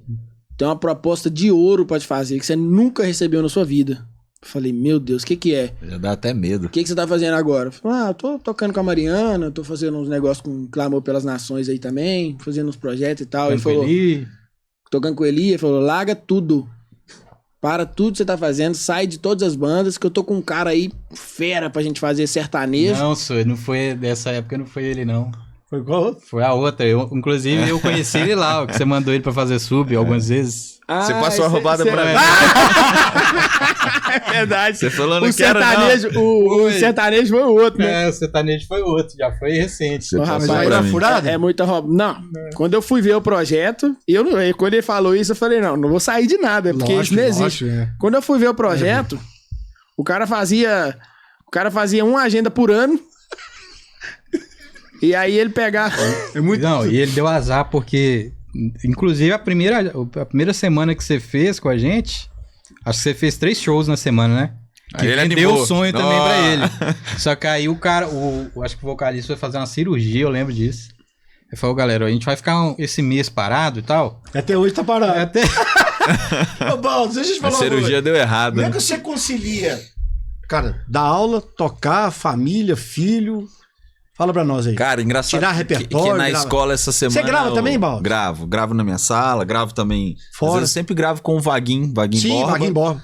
tem uma proposta de ouro pra te fazer, que você nunca recebeu na sua vida. Falei, meu Deus, o que é? Já dá até medo. O que você tá fazendo agora? Falei, eu tô tocando com a Mariana, tô fazendo uns negócios com Clamor pelas Nações aí também, fazendo uns projetos e tal. Ele falou, tocando com ele, ele falou, larga tudo. para tudo que você tá fazendo, sai de todas as bandas, que eu tô com um cara aí fera pra gente fazer sertanejo. Não, senhor, não foi dessa época, não foi ele, não. Foi qual? Foi a outra. Inclusive, eu conheci ele lá, que você mandou ele pra fazer sub algumas vezes. Você passou a roubada pra mim. É verdade. Você falou o sertanejo, o sertanejo foi o outro, né? O sertanejo foi o outro, já foi recente. Você passou furada? É muita roupa. Não, quando eu fui ver o projeto, quando ele falou isso, eu falei, não vou sair de nada, porque isso não existe. Quando eu fui ver o projeto, o cara fazia uma agenda por ano. E aí ele pegava... Não, e ele deu azar porque... Inclusive, a primeira semana que você fez com a gente, acho que você fez 3 shows na semana, né? Que ele deu o sonho também pra ele. Só que aí o cara, acho que o vocalista foi fazer uma cirurgia, eu lembro disso. Ele falou, galera, a gente vai ficar esse mês parado e tal. Até hoje tá parado. Ô, Baldo, deixa eu te falar. A cirurgia deu errado. Como é que você concilia, cara, dar aula, tocar, família, filho... Fala pra nós aí. Cara, engraçado. Tirar repertório. Que na escola essa semana. Você grava também, Baldo? Gravo na minha sala, gravo também. Fora. Às vezes eu sempre gravo com o Vaguinho Borba. Sim, Vaguinho Borba.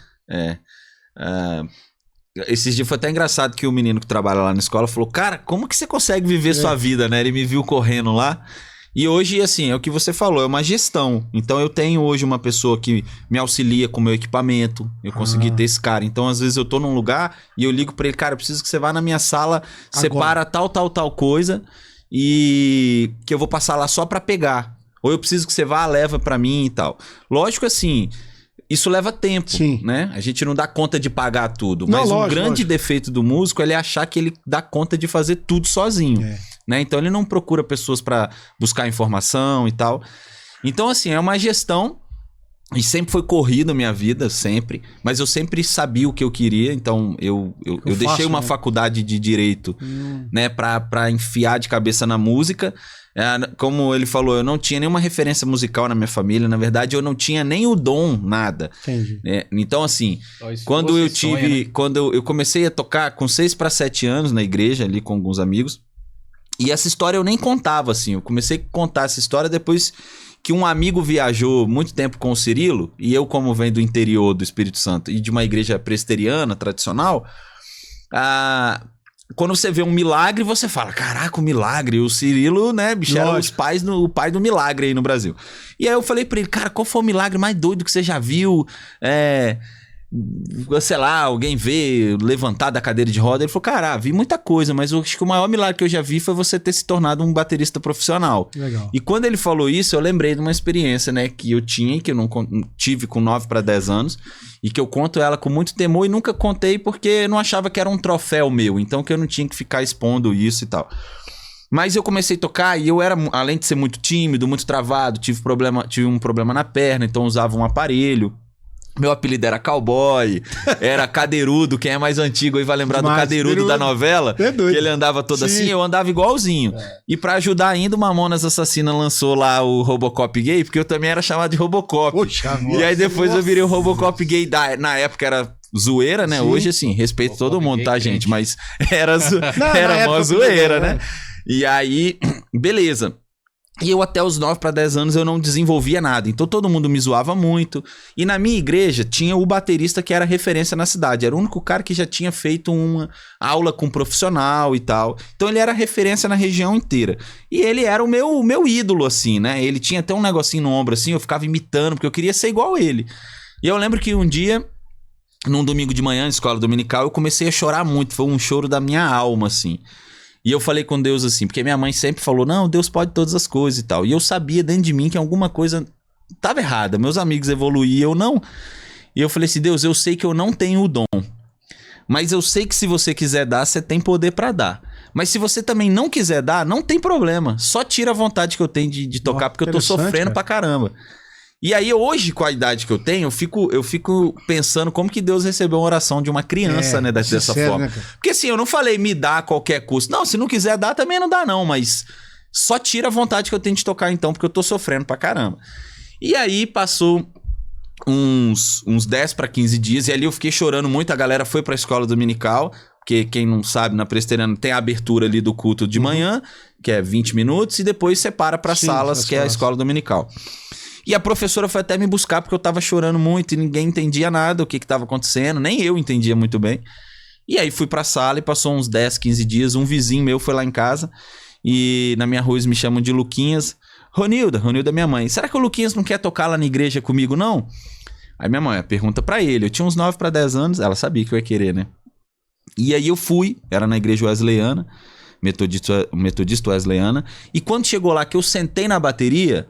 Esses dias foi até engraçado que o menino que trabalha lá na escola falou: cara, como que você consegue viver sua vida, né? Ele me viu correndo lá. E hoje, assim, é o que você falou, é uma gestão. Então eu tenho hoje uma pessoa que me auxilia com o meu equipamento. Eu consegui ter esse cara. Então, às vezes, eu tô num lugar e eu ligo pra ele, cara, eu preciso que você vá na minha sala, separa tal coisa e que eu vou passar lá só pra pegar. Ou eu preciso que você vá, leva pra mim e tal. Lógico, assim, isso leva tempo, né? A gente não dá conta de pagar tudo. Mas um grande defeito do músico é ele achar que ele dá conta de fazer tudo sozinho. Né? Então ele não procura pessoas para buscar informação e tal. Então, assim, é uma gestão. E sempre foi corrido a minha vida, sempre. Mas eu sempre sabia o que eu queria. Então eu deixei uma faculdade de direito, né, pra enfiar de cabeça na música. Como ele falou, eu não tinha nenhuma referência musical na minha família. Na verdade, eu não tinha nem o dom, nada. Entendi. Então, assim, quando eu comecei a tocar com 6 para 7 anos na igreja, ali com alguns amigos. E essa história eu nem contava, assim. Eu comecei a contar essa história depois que um amigo viajou muito tempo com o Cirilo. E eu, como venho do interior do Espírito Santo e de uma igreja presbiteriana, tradicional... Quando você vê um milagre, você fala, caraca, um milagre. O Cirilo, né, bicho, era o pai do milagre aí no Brasil. E aí eu falei pra ele, cara, qual foi o milagre mais doido que você já viu? Sei lá, alguém vê levantar da cadeira de roda. Ele falou, cara, vi muita coisa, mas eu acho que o maior milagre que eu já vi foi você ter se tornado um baterista profissional. Legal. E quando ele falou isso, eu lembrei de uma experiência, né, que eu tinha, que eu não tive com 9 para 10 anos, e que eu conto ela com muito temor e nunca contei porque eu não achava que era um troféu meu, então que eu não tinha que ficar expondo isso e tal. Mas eu comecei a tocar e eu era, além de ser muito tímido, muito travado, tive um problema na perna, então eu usava um aparelho. Meu apelido era Cowboy, era Cadeirudo, quem é mais antigo aí vai lembrar do Cadeirudo da novela, que ele andava todo assim, eu andava igualzinho. E pra ajudar ainda, o Mamonas Assassina lançou lá o Robocop gay, porque eu também era chamado de Robocop. E aí depois eu virei o Robocop gay, na época era zoeira, né? Hoje, assim, respeito todo mundo, tá, gente? Mas era mó zoeira, né? E aí, beleza. E eu até os 9 para 10 anos eu não desenvolvia nada. Então todo mundo me zoava muito. E na minha igreja tinha o baterista que era referência na cidade. Era o único cara que já tinha feito uma aula com um profissional e tal. Então ele era referência na região inteira. E ele era o meu ídolo, assim, né? Ele tinha até um negocinho no ombro, assim. Eu ficava imitando, porque eu queria ser igual a ele. E eu lembro que um dia, num domingo de manhã, na escola dominical, eu comecei a chorar muito. Foi um choro da minha alma, assim. E eu falei com Deus assim, porque minha mãe sempre falou, não, Deus pode todas as coisas e tal. E eu sabia dentro de mim que alguma coisa estava errada. Meus amigos evoluíam, eu não. E eu falei assim, Deus, eu sei que eu não tenho o dom. Mas eu sei que se você quiser dar, você tem poder para dar. Mas se você também não quiser dar, não tem problema. Só tira a vontade que eu tenho de tocar, porque eu tô sofrendo pra caramba. E aí, hoje, com a idade que eu tenho, eu fico pensando como que Deus recebeu uma oração de uma criança, né? Dessa forma. Né, porque assim, eu não falei me dá a qualquer custo. Não, se não quiser dar, também não dá não. Mas só tira a vontade que eu tenho de tocar então, porque eu tô sofrendo pra caramba. E aí, passou uns 10 para 15 dias. E ali eu fiquei chorando muito. A galera foi pra escola dominical. Porque quem não sabe, na presbiteriana tem a abertura ali do culto de manhã, que é 20 minutos. E depois separa para salas, que é a escola dominical. E a professora foi até me buscar porque eu tava chorando muito e ninguém entendia nada, o que tava acontecendo, nem eu entendia muito bem. E aí fui pra sala e passou uns 10, 15 dias, um vizinho meu foi lá em casa e na minha rua eles me chamam de Luquinhas. Ronilda é minha mãe. Será que o Luquinhas não quer tocar lá na igreja comigo, não? Aí minha mãe pergunta pra ele. Eu tinha uns 9 para 10 anos, ela sabia que eu ia querer, né? E aí eu fui, era na igreja wesleyana, metodista wesleyana, e quando chegou lá que eu sentei na bateria,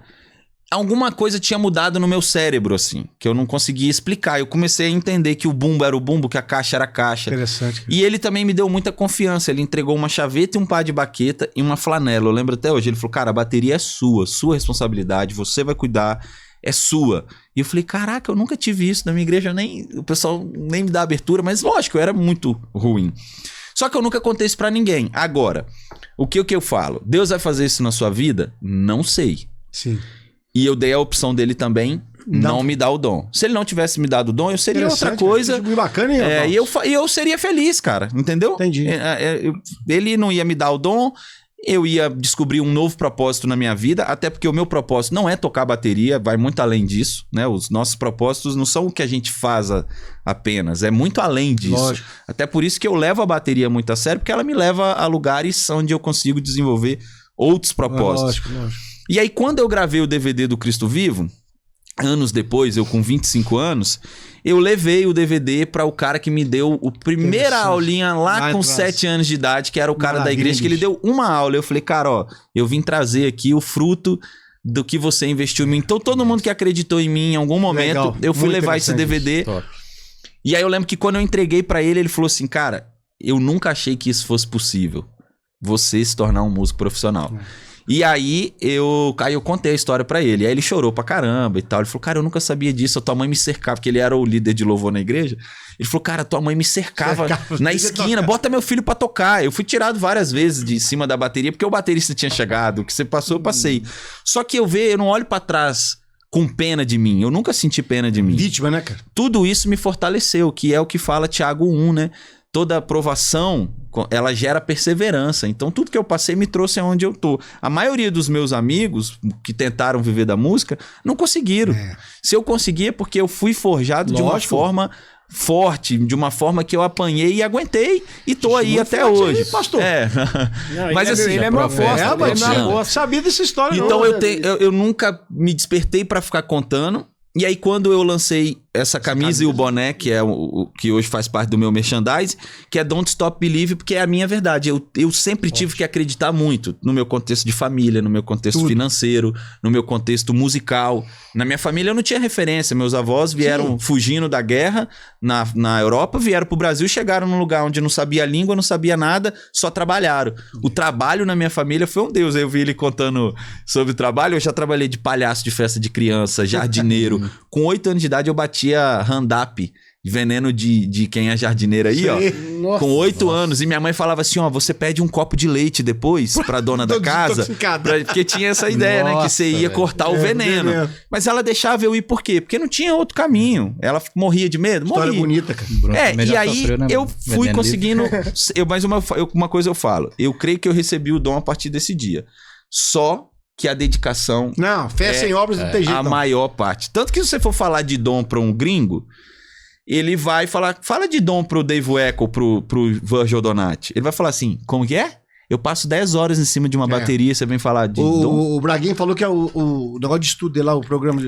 alguma coisa tinha mudado no meu cérebro, assim, que eu não conseguia explicar. Eu comecei a entender que o bumbo era o bumbo, que a caixa era a caixa. Interessante. E ele também me deu muita confiança. Ele entregou uma chaveta e um par de baqueta e uma flanela. Eu lembro até hoje. Ele falou, cara, a bateria é sua responsabilidade, você vai cuidar, é sua. E eu falei, caraca, eu nunca tive isso na minha igreja, o pessoal nem me dá abertura, mas lógico, eu era muito ruim. Só que eu nunca contei isso pra ninguém. Agora, o que eu falo? Deus vai fazer isso na sua vida? Não sei. Sim. E eu dei a opção dele também, não me dar o dom. Se ele não tivesse me dado o dom, eu seria outra coisa. Muito bacana, hein? E eu seria feliz, cara. Entendeu? Entendi. Ele não ia me dar o dom, eu ia descobrir um novo propósito na minha vida, até porque o meu propósito não é tocar bateria, vai muito além disso, né? Os nossos propósitos não são o que a gente faz apenas, é muito além disso. Lógico. Até por isso que eu levo a bateria muito a sério, porque ela me leva a lugares onde eu consigo desenvolver outros propósitos. Lógico. E aí, quando eu gravei o DVD do Cristo Vivo, anos depois, eu com 25 anos, eu levei o DVD para o cara que me deu a primeira aulinha lá com 7 anos de idade, que era o cara da igreja, que ele deu uma aula. Eu falei, cara, ó, eu vim trazer aqui o fruto do que você investiu em mim. Então, todo mundo que acreditou em mim em algum momento, eu fui levar esse DVD. E aí, eu lembro que quando eu entreguei para ele, ele falou assim, cara, eu nunca achei que isso fosse possível, você se tornar um músico profissional. E aí eu contei a história pra ele. Aí ele chorou pra caramba e tal. Ele falou, cara, eu nunca sabia disso. A tua mãe me cercava, porque ele era o líder de louvor na igreja. Ele falou, cara, tua mãe me cercava na esquina, bota meu filho pra tocar. Eu fui tirado várias vezes de cima da bateria, porque o baterista tinha chegado. O que você passou, eu passei. Só que eu não olho pra trás com pena de mim. Eu nunca senti pena de mim. Vítima, né, cara? Tudo isso me fortaleceu, que é o que fala Tiago 1, né? Toda aprovação, ela gera perseverança. Então, tudo que eu passei me trouxe aonde eu tô. A maioria dos meus amigos que tentaram viver da música não conseguiram. Se eu consegui é porque eu fui forjado de uma forma forte, de uma forma que eu apanhei e aguentei. E tô aí até hoje. Pastor. Não, mas assim, ele é meu aposta. Sabia dessa história. Então, eu nunca me despertei pra ficar contando. E aí, quando eu lancei essa camisa e o boné, que é o que hoje faz parte do meu merchandise, que é Don't Stop Believe, porque é a minha verdade. Eu sempre tive que acreditar muito no meu contexto de família, no meu contexto financeiro, no meu contexto musical. Na minha família eu não tinha referência. Meus avós vieram fugindo da guerra na Europa, vieram pro Brasil e chegaram num lugar onde não sabia a língua, não sabia nada, só trabalharam. O trabalho na minha família foi um Deus. Aí eu vi ele contando sobre o trabalho. Eu já trabalhei de palhaço de festa de criança, jardineiro. Com 8 anos de idade eu batia hand-up, veneno de quem é jardineiro aí, ó. Nossa, com 8 anos. E minha mãe falava assim, ó, você pede um copo de leite depois pra dona da casa. Porque tinha essa ideia, né? Que você ia cortar o veneno. Mas ela deixava eu ir por quê? Porque não tinha outro caminho. Ela morria de medo? História bonita, cara. E aí eu fui conseguindo... Mas uma coisa eu falo. Eu creio que eu recebi o dom a partir desse dia. Só que a dedicação... Não, fé sem obras não tem jeito. A maior parte. Tanto que se você for falar de dom pra um gringo, ele vai falar... Fala de dom pro Dave Weckl, pro Virgil Donati. Ele vai falar assim, como que é? Eu passo 10 horas em cima de uma bateria, você vem falar de dom. O Braguinho falou que é o negócio de estudo dele lá, o cronograma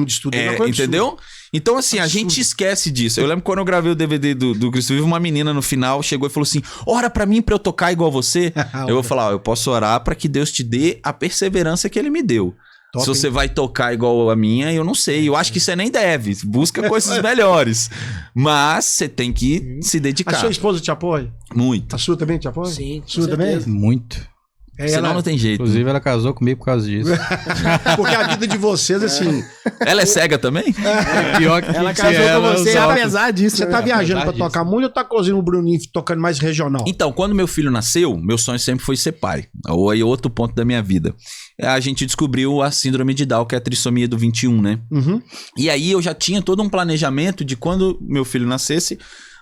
de estudo. Entendeu? Então, assim, a gente esquece disso. Eu lembro quando eu gravei o DVD do Cristo Vivo, uma menina no final chegou e falou assim, ora pra mim pra eu tocar igual você. Eu vou falar, eu posso orar pra que Deus te dê a perseverança que ele me deu. Top, se você vai tocar igual a minha, eu não sei. Eu acho que você nem deve. Busca coisas melhores. Mas você tem que se dedicar. A sua esposa te apoia? Muito. A sua também te apoia? Sim. Sua também? Muito. Senão não tem jeito. Inclusive, ela casou comigo por causa disso. Porque a vida de vocês, assim... Ela é cega também? Pior que ela casou com você, apesar disso. Você tá viajando pra tocar muito ou tá cozinhando o Bruninho tocando mais regional? Então, quando meu filho nasceu, meu sonho sempre foi ser pai. Aí outro ponto da minha vida. A gente descobriu a síndrome de Down, que é a trissomia do 21, né? E aí eu já tinha todo um planejamento de quando meu filho nascesse,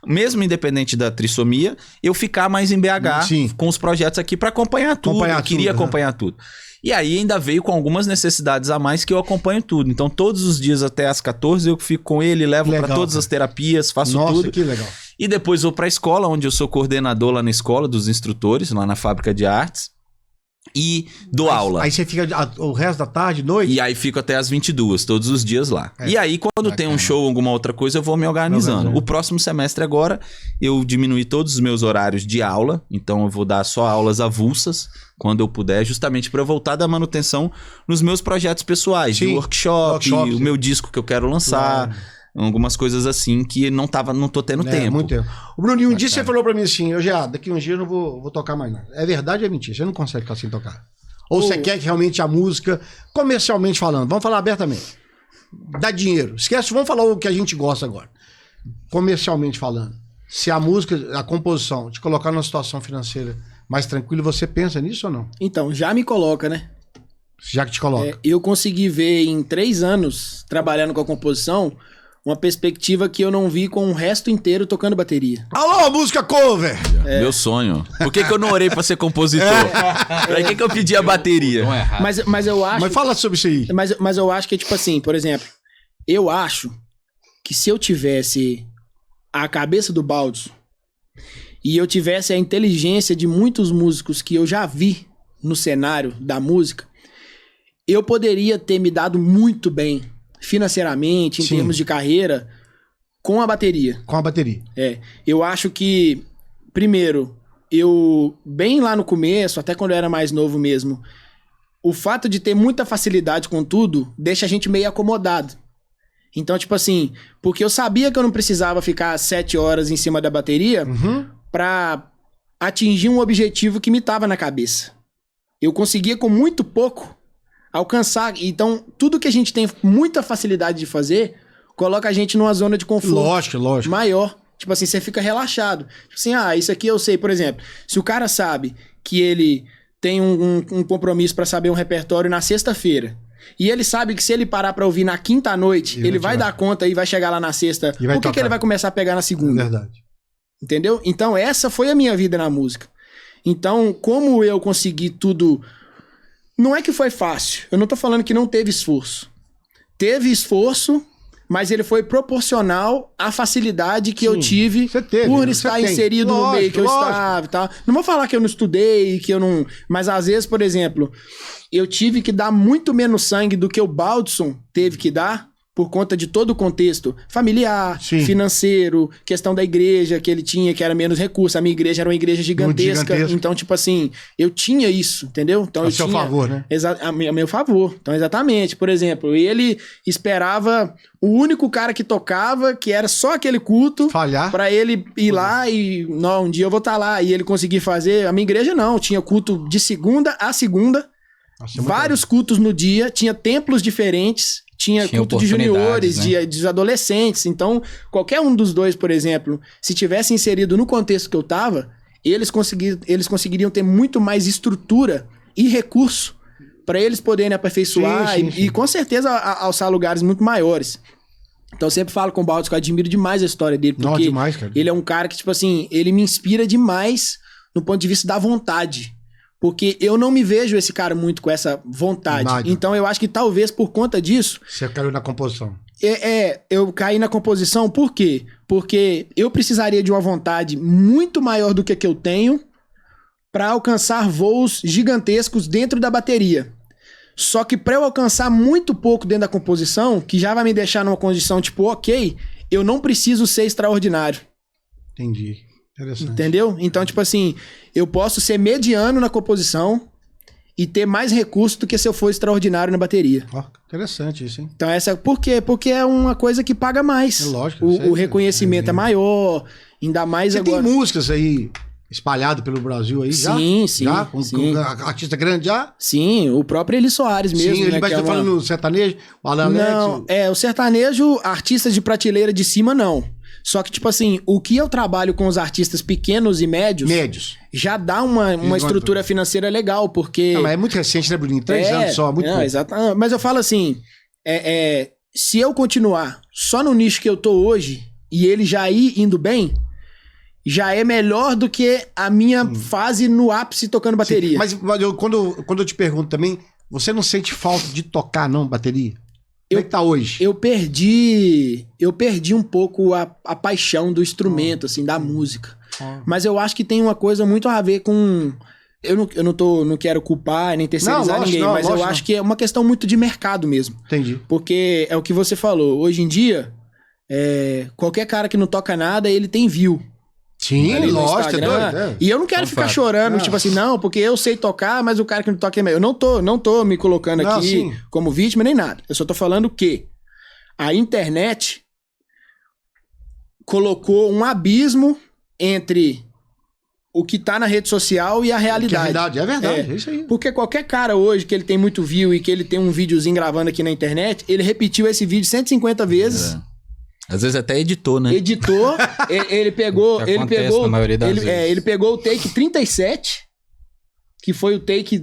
mesmo independente da trissomia, eu ficar mais em BH com os projetos aqui para acompanhar tudo. Eu queria acompanhar tudo. E aí ainda veio com algumas necessidades a mais que eu acompanho tudo. Então todos os dias até às 14 eu fico com ele, levo para todas as terapias, faço tudo. Nossa, que legal. E depois vou para a escola, onde eu sou coordenador lá na escola dos instrutores, lá na fábrica de artes. E dou aula. Aí você fica o resto da tarde, noite? E aí fico até as 22, todos os dias lá. E aí quando tem um show, alguma outra coisa, eu vou me organizando. O próximo semestre agora, eu diminui todos os meus horários de aula. Então eu vou dar só aulas avulsas, quando eu puder, justamente para eu voltar da manutenção nos meus projetos pessoais. De workshop, o meu disco que eu quero lançar. Algumas coisas assim que não tô tendo tempo. Muito tempo. O Bruninho, um dia você falou pra mim assim, daqui uns dias eu não vou tocar mais nada. É verdade ou é mentira? Você não consegue ficar sem tocar? Ou você quer que realmente a música, comercialmente falando, vamos falar abertamente, dá dinheiro. Esquece, vamos falar o que a gente gosta agora. Comercialmente falando, se a música, a composição, te colocar numa situação financeira mais tranquila, você pensa nisso ou não? Então, já me coloca, né? Já que te coloca. Eu consegui ver em 3 anos, trabalhando com a composição, uma perspectiva que eu não vi com o resto inteiro tocando bateria. Alô, música cover! Meu sonho. Por que eu não orei pra ser compositor? Pra que eu pedi a bateria? Mas eu acho... Mas fala sobre isso aí. Mas eu acho que, tipo assim, por exemplo, eu acho que se eu tivesse a cabeça do Baldson e eu tivesse a inteligência de muitos músicos que eu já vi no cenário da música, eu poderia ter me dado muito bem financeiramente, em termos de carreira, com a bateria. Com a bateria. Eu acho que, primeiro, bem lá no começo, até quando eu era mais novo mesmo, o fato de ter muita facilidade com tudo, deixa a gente meio acomodado. Então, tipo assim, porque eu sabia que eu não precisava ficar 7 horas em cima da bateria pra atingir um objetivo que me tava na cabeça. Eu conseguia com muito pouco alcançar. Então, tudo que a gente tem muita facilidade de fazer, coloca a gente numa zona de conforto maior. Tipo assim, você fica relaxado. Tipo assim, isso aqui eu sei. Por exemplo, se o cara sabe que ele tem um compromisso pra saber um repertório na sexta-feira, e ele sabe que se ele parar pra ouvir na quinta à noite, ele vai dar conta e vai chegar lá na sexta, por que ele vai começar a pegar na segunda? Verdade. Entendeu? Então, essa foi a minha vida na música. Então, como eu consegui tudo... Não é que foi fácil. Eu não tô falando que não teve esforço. Teve esforço, mas ele foi proporcional à facilidade que eu tive por estar inserido no meio que eu estava e tal. Não vou falar que eu não estudei, que eu não... Mas às vezes, por exemplo, eu tive que dar muito menos sangue do que o Baldson teve que dar, por conta de todo o contexto familiar, financeiro, questão da igreja que ele tinha, que era menos recurso. A minha igreja era uma igreja gigantesca. Então, tipo assim, eu tinha isso, entendeu? Então, a seu favor, né? A meu favor. Então, exatamente. Por exemplo, ele esperava o único cara que tocava, que era só aquele culto, falhar, pra ele ir lá e... Não, um dia eu vou estar lá. E ele conseguir fazer... A minha igreja não. Tinha culto de segunda a segunda. Nossa, vários cultos no dia. Tinha templos diferentes. Tinha culto de juniores, né? de adolescentes. Então, qualquer um dos dois, por exemplo, se tivesse inserido no contexto que eu tava, eles conseguiriam ter muito mais estrutura e recurso para eles poderem aperfeiçoar e com certeza alçar lugares muito maiores. Então, eu sempre falo com o Baldson que eu admiro demais a história dele. Porque demais, cara. Ele é um cara que, tipo assim, ele me inspira demais no ponto de vista da vontade. Porque eu não me vejo esse cara muito com essa vontade. Então eu acho que talvez por conta disso... Você caiu na composição. Eu caí na composição por quê? Porque eu precisaria de uma vontade muito maior do que a que eu tenho para alcançar voos gigantescos dentro da bateria. Só que para eu alcançar muito pouco dentro da composição, que já vai me deixar numa condição tipo, ok, eu não preciso ser extraordinário. Entendi. Interessante. Entendeu? Então, tipo assim, eu posso ser mediano na composição e ter mais recurso do que se eu for extraordinário na bateria. Interessante isso, hein? Então, por quê? Porque é uma coisa que paga mais. É lógico. O reconhecimento é maior, ainda mais agora... Você tem músicas aí espalhado pelo Brasil aí já? Sim. Já? Com artista grande já? Sim, o próprio Eli Soares mesmo. Sim, ele vai estar falando no sertanejo, o Alan Não, o sertanejo, artistas de prateleira de cima, não. Só que, tipo assim, o que eu trabalho com os artistas pequenos e médios já dá uma estrutura financeira legal, porque... Não, mas é muito recente, né, Bruninho? 3 anos só, muito pouco. Exatamente. Mas eu falo assim, se eu continuar só no nicho que eu tô hoje, e ele já ir indo bem, já é melhor do que a minha fase no ápice tocando bateria. Sim, mas quando eu te pergunto também, você não sente falta de tocar, não, bateria? Como é que tá hoje? Eu perdi um pouco a paixão do instrumento, assim, da música. Mas eu acho que tem uma coisa muito a ver com... Eu não quero culpar nem terceirizar ninguém, mas eu acho que é uma questão muito de mercado mesmo. Entendi. Porque é o que você falou. Hoje em dia, qualquer cara que não toca nada, ele tem view. Sim, lógico, E eu não quero ficar chorando, tipo assim, não, porque eu sei tocar, mas o cara que não toca é melhor. Eu não tô me colocando aqui como vítima nem nada. Eu só tô falando que a internet colocou um abismo entre o que tá na rede social e a realidade. É verdade, é isso aí. Porque qualquer cara hoje que ele tem muito view e que ele tem um videozinho gravando aqui na internet, ele repetiu esse vídeo 150 vezes. Às vezes até editou, né? Editou, ele pegou o take 37, que foi o take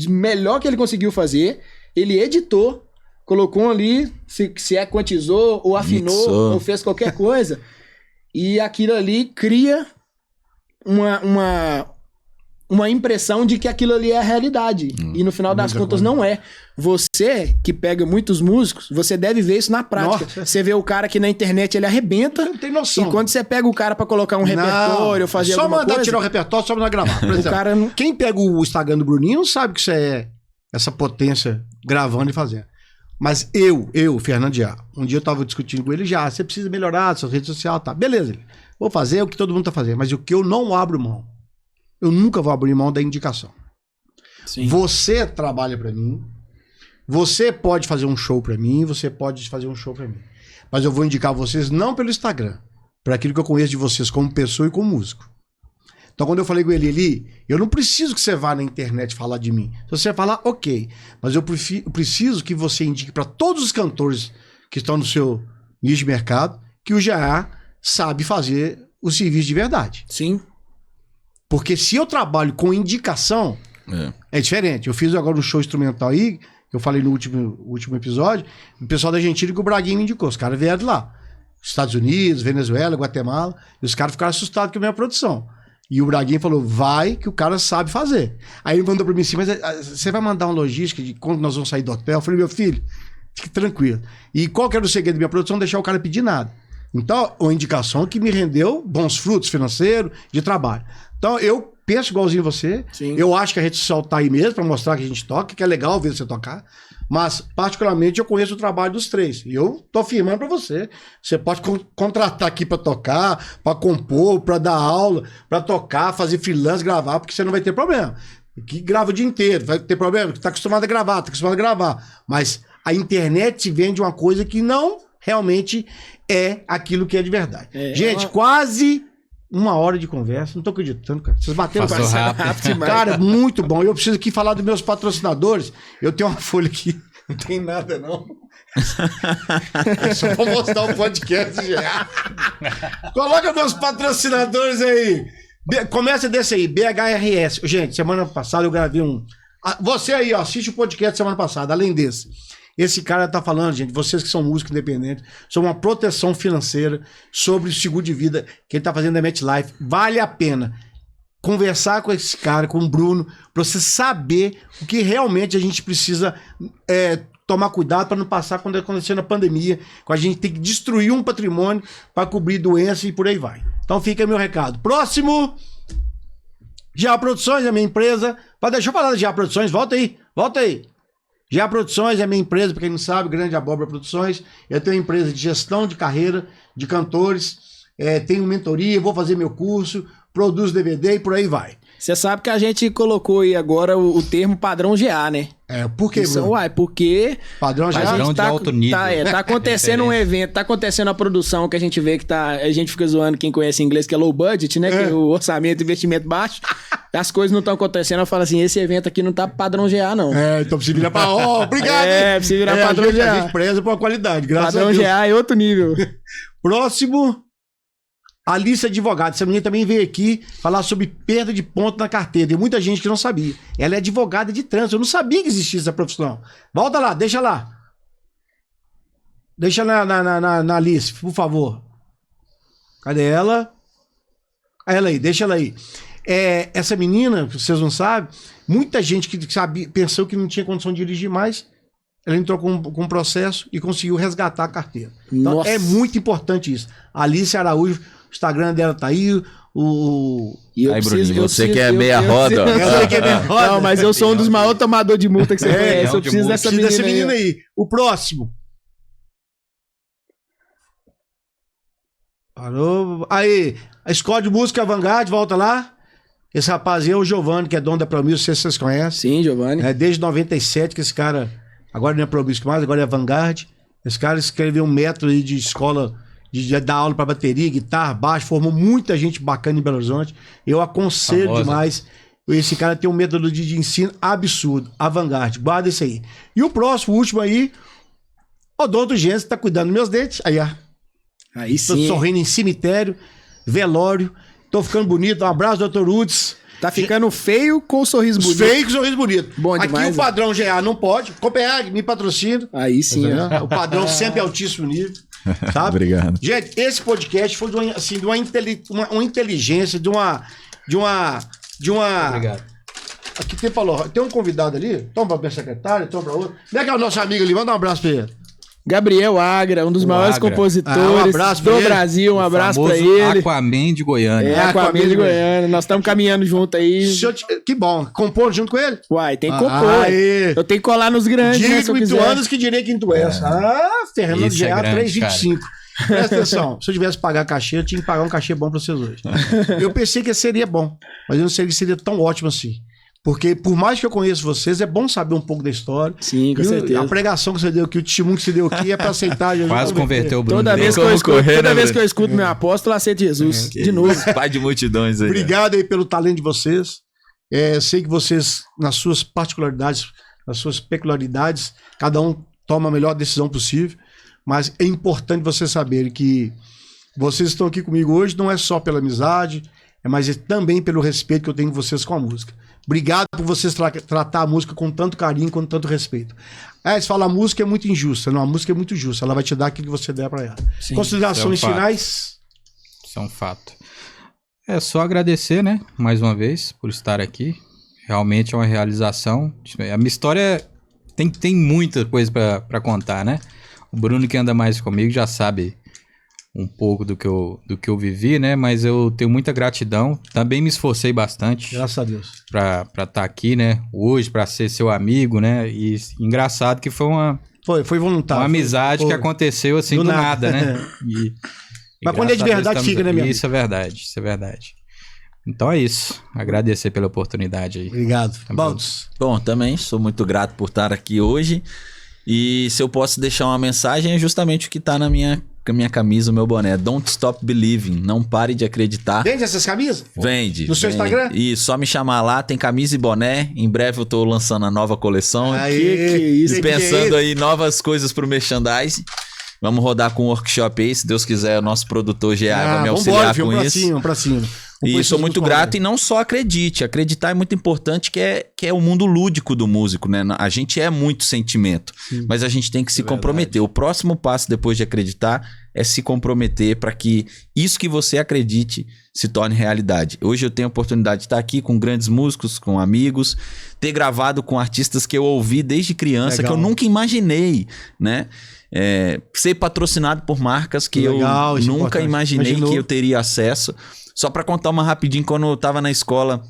melhor que ele conseguiu fazer. Ele editou, colocou ali, se quantizou, ou afinou, mixou, ou fez qualquer coisa. E aquilo ali cria uma impressão de que aquilo ali é a realidade. E no final das contas não é. Você, que pega muitos músicos, você deve ver isso na prática. Nossa. Você vê o cara que na internet ele arrebenta. Não tem noção. E quando você pega o cara pra colocar um repertório ou fazer alguma coisa... Só mandar tirar o repertório, só mandar gravar. Por exemplo, cara não... Quem pega o Instagram do Bruninho não sabe que isso é essa potência gravando e fazendo. Mas eu, Fernando Já, um dia eu tava discutindo com ele, você precisa melhorar a sua rede social, tá? Beleza, vou fazer o que todo mundo tá fazendo, mas o que eu não abro mão, eu nunca vou abrir mão da indicação. Sim. Você trabalha pra mim, você pode fazer um show pra mim, você pode fazer um show pra mim, mas eu vou indicar vocês não pelo Instagram, para aquilo que eu conheço de vocês como pessoa e como músico. Então, quando eu falei com ele, eu não preciso que você vá na internet falar de mim. Se você falar, ok. Mas eu preciso que você indique para todos os cantores que estão no seu nicho de mercado que o GA sabe fazer o serviço de verdade. Sim. Porque se eu trabalho com indicação, é diferente. Eu fiz agora um show instrumental aí, que eu falei no último episódio, o pessoal da Argentina que o Braguinho me indicou. Os caras vieram de lá. Estados Unidos, Venezuela, Guatemala. E os caras ficaram assustados com a minha produção. E o Braguinho falou, vai que o cara sabe fazer. Aí ele mandou pra mim assim, mas você vai mandar uma logística de quando nós vamos sair do hotel? Eu falei, meu filho, fique tranquilo. E qual que era o segredo da minha produção? Deixar o cara pedir nada. Então, uma indicação que me rendeu bons frutos financeiros, de trabalho. Então, eu penso igualzinho você. Sim. Eu acho que a rede social tá aí mesmo pra mostrar que a gente toca, que é legal ver você tocar. Mas, particularmente, eu conheço o trabalho dos três. E eu tô afirmando pra você. Você pode contratar aqui pra tocar, pra compor, pra dar aula, pra tocar, fazer freelance, gravar, porque você não vai ter problema. Que grava o dia inteiro, vai ter problema, tá acostumado a gravar. Mas a internet vende uma coisa que não realmente é aquilo que é de verdade. Gente, quase... 1 hora de conversa, não tô acreditando, cara. Vocês bateram rápido. Cara, muito bom. Eu preciso aqui falar dos meus patrocinadores. Eu tenho uma folha aqui. Não tem nada, não. Só vou mostrar o podcast já. Coloca meus patrocinadores aí. Começa desse aí, BHRS. Gente, semana passada eu gravei um... Você aí, ó, assiste o podcast semana passada, além desse. Esse cara tá falando, gente, vocês que são músicos independentes, sobre uma proteção financeira, sobre o seguro de vida que ele tá fazendo da MetLife. Vale a pena conversar com esse cara, com o Bruno, pra você saber o que realmente a gente precisa tomar cuidado para não passar quando aconteceu na pandemia, quando a gente tem que destruir um patrimônio para cobrir doença e por aí vai. Então fica aí meu recado. Próximo, GA Produções é minha empresa. Deixa eu falar da GA Produções, volta aí. GA Produções é minha empresa, pra quem não sabe, Grande Abóbora Produções. Eu tenho uma empresa de gestão de carreira de cantores, tenho mentoria, vou fazer meu curso, produzo DVD e por aí vai. Você sabe que a gente colocou aí agora o termo padrão GA, né? Por quê, Bruno? Porque padrão GA padrão de alto nível. Tá acontecendo um evento, tá acontecendo a produção que a gente vê que a gente fica zoando quem conhece inglês, que é low budget, né? Que é o orçamento, investimento baixo. As coisas não estão acontecendo, eu falo assim, esse evento aqui não tá padrão GA, não. Então precisa virar pra... obrigado! Precisa virar padrão GA. A gente preza por uma qualidade, graças padrão a Deus. Padrão GA é outro nível. Próximo... Alice Advogada, essa menina também veio aqui falar sobre perda de ponto na carteira. Tem muita gente que não sabia. Ela é advogada de trânsito. Eu não sabia que existia essa profissão. Volta lá, deixa lá. Deixa na Alice, por favor. Cadê ela? Ela aí, deixa ela aí. Essa menina, vocês não sabem, muita gente que pensou que não tinha condição de dirigir mais, ela entrou com um processo e conseguiu resgatar a carteira. Então é muito importante isso. Alice Araújo, o Instagram dela tá aí, Aí, Bruninho, você que é meia roda. Não, mas eu sou um dos maiores tomadores de multa que você conhece. Eu preciso dessa menina aí. O próximo. Parou. Aí, a escola de música Vanguard, volta lá. Esse rapaz aí é o Giovanni, que é dono da Promísio, não sei se vocês conhecem. Sim, Giovanni. Desde 97 que esse cara, agora não é Promísio mais, agora é Vanguard. Esse cara escreveu um método aí de escola, de dar aula para bateria, guitarra, baixo, formou muita gente bacana em Belo Horizonte. Eu aconselho demais. Esse cara tem um método de ensino absurdo, a Vanguard. Guarda isso aí. E o próximo, o último aí, o Odonto Gênesis tá cuidando dos meus dentes. Aí sim. Tô sorrindo em cemitério, velório. Tô ficando bonito. Um abraço, doutor Udes. Tá ficando feio com o sorriso bonito. Feio com o sorriso bonito. Bom demais. Aqui o padrão GA não pode. Copenhague, me patrocina. Aí sim. O padrão sempre é altíssimo nível. Sabe? Obrigado. Gente, esse podcast foi de uma inteligência, de uma... Obrigado. Aqui tem um convidado ali. Toma pra minha secretária, toma pra outra. Como é que é o nosso amigo ali? Manda um abraço pra ele. Gabriel Agra, um dos maiores compositores do Brasil. Um abraço pra ele. Aquaman de Goiânia. Aquaman de Goiânia. Nós estamos caminhando junto aí. Que bom. Compor junto com ele? Uai, tem que compor. Eu tenho que colar nos grandes. Diga que tu anos que direi que tu és. Fernando de GA 325. Presta atenção, se eu tivesse que pagar cachê, eu tinha que pagar um cachê bom pra vocês hoje. Eu pensei que seria bom, mas eu não sei que seria tão ótimo assim. Porque por mais que eu conheça vocês, é bom saber um pouco da história. Sim, com certeza. A pregação que você deu aqui, o testemunho que você deu aqui é pra aceitar. Quase converteu o Bruno. Toda vez que eu escuto meu apóstolo, eu aceito Jesus. De novo. Pai de multidões aí. Obrigado aí pelo talento de vocês. Sei que vocês, nas suas particularidades, nas suas peculiaridades, cada um toma a melhor decisão possível. Mas é importante vocês saberem que vocês estão aqui comigo hoje não é só pela amizade, mas é também pelo respeito que eu tenho com vocês com a música. Obrigado por vocês tratar a música com tanto carinho, com tanto respeito. Você fala, a música é muito injusta. Não, a música é muito justa. Ela vai te dar aquilo que você der pra ela. Sim, considerações finais? Isso é um fato. É só agradecer, né? Mais uma vez, por estar aqui. Realmente é uma realização. A minha história tem muita coisa pra contar, né? O Bruno, que anda mais comigo, já sabe um pouco do que eu vivi, né? Mas eu tenho muita gratidão. Também me esforcei bastante. Graças a Deus. Pra estar aqui, né? Hoje, pra ser seu amigo, né? E engraçado que foi uma... Foi voluntário. Uma amizade que aconteceu assim do nada, né? Mas quando é de verdade, fica, né, meu? Isso é verdade, isso é verdade. Então é isso. Agradecer pela oportunidade aí. Obrigado. Bom, também sou muito grato por estar aqui hoje. E se eu posso deixar uma mensagem, é justamente o que tá na minha camisa, o meu boné. Don't stop believing. Não pare de acreditar. Vende essas camisas? Vende. No seu Instagram? E só me chamar lá, tem camisa e boné. Em breve eu tô lançando a nova coleção. Que isso? E pensando aí novas coisas pro merchandising. Vamos rodar com um workshop aí, se Deus quiser, o nosso produtor GA vai me auxiliar com isso. Pra cima. E sou muito grato e não só acredite. Acreditar é muito importante, que é o mundo lúdico do músico, né? A gente é muito sentimento, mas a gente tem que se comprometer. O próximo passo depois de acreditar é se comprometer para que isso que você acredite se torne realidade. Hoje eu tenho a oportunidade de estar aqui com grandes músicos, com amigos, ter gravado com artistas que eu ouvi desde criança, que eu nunca imaginei, né? Ser patrocinado por marcas que eu nunca imaginei que eu teria acesso. Só pra contar uma rapidinho, quando eu tava na escola,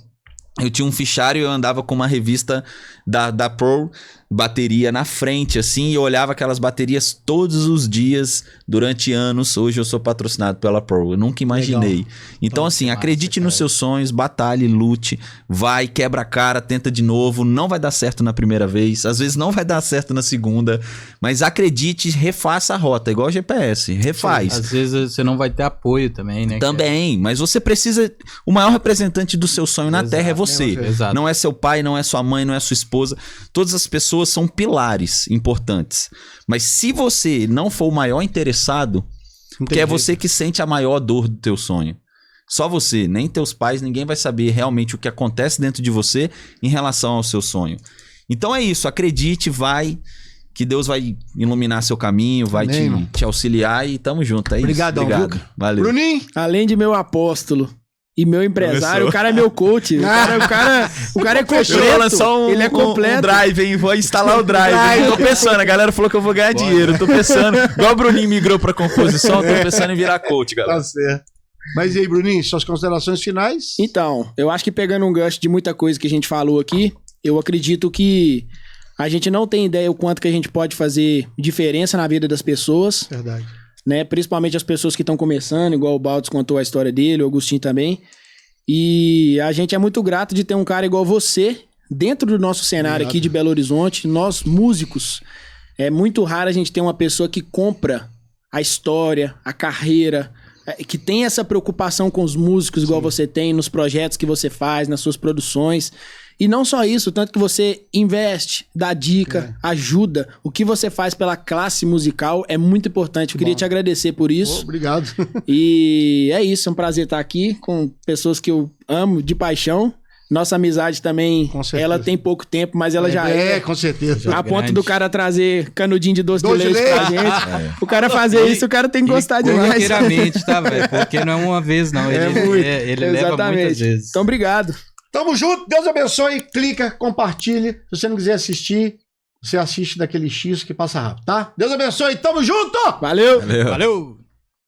eu tinha um fichário e eu andava com uma revista da Pro, bateria na frente, assim, e eu olhava aquelas baterias todos os dias, durante anos. Hoje eu sou patrocinado pela Pro, eu nunca imaginei. Então, assim, acredite nos seus sonhos, batalhe, lute, vai, quebra a cara, tenta de novo, não vai dar certo na primeira vez, às vezes não vai dar certo na segunda, mas acredite, refaça a rota, igual o GPS, refaz. Sim, às vezes você não vai ter apoio também, né? Também, mas você precisa, o maior representante do seu sonho na Terra é você. Exato. Não é seu pai, não é sua mãe, não é sua esposa. Todas as pessoas são pilares importantes. Mas se você não for o maior interessado, que é você que sente a maior dor do teu sonho. Só você, nem teus pais, ninguém vai saber realmente o que acontece dentro de você em relação ao seu sonho. Então é isso, acredite, vai, que Deus vai iluminar seu caminho, vai te auxiliar e tamo junto. É Obrigado, isso. Obrigado. Valeu. Bruninho, além de meu apóstolo, e meu empresário, o cara é meu coach. O cara é completo. Ele é completo. Um drive, hein? Vou instalar o drive. Tô pensando, a galera falou que eu vou ganhar dinheiro. Tô pensando, igual o Bruninho migrou pra composição, tô pensando em virar coach, galera. Tá certo. Mas e aí, Bruninho, suas considerações finais? Então, eu acho que pegando um gancho de muita coisa que a gente falou aqui, eu acredito que a gente não tem ideia o quanto que a gente pode fazer diferença na vida das pessoas. Verdade. Né? Principalmente as pessoas que estão começando, igual o Baldes contou a história dele, o Agostinho também. E a gente é muito grato de ter um cara igual você dentro do nosso cenário aqui de Belo Horizonte. Nós, músicos, é muito raro a gente ter uma pessoa que compra a história, a carreira, que tem essa preocupação com os músicos igual você tem nos projetos que você faz, nas suas produções. E não só isso, tanto que você investe, dá dica, ajuda. O que você faz pela classe musical é muito importante. Eu queria te agradecer por isso. Obrigado. E é isso, é um prazer estar aqui com pessoas que eu amo de paixão. Nossa amizade também, ela tem pouco tempo, mas ela já é. Com certeza. A ponto do cara trazer canudinho de doce de leite pra gente. O cara fazer isso, o cara tem que gostar demais. Inteiramente, tá, velho? Porque não é uma vez, não. Ele leva muitas vezes. Então, obrigado. Tamo junto, Deus abençoe, clica, compartilha. Se você não quiser assistir, você assiste daquele X que passa rápido, tá? Deus abençoe, tamo junto! Valeu! Valeu!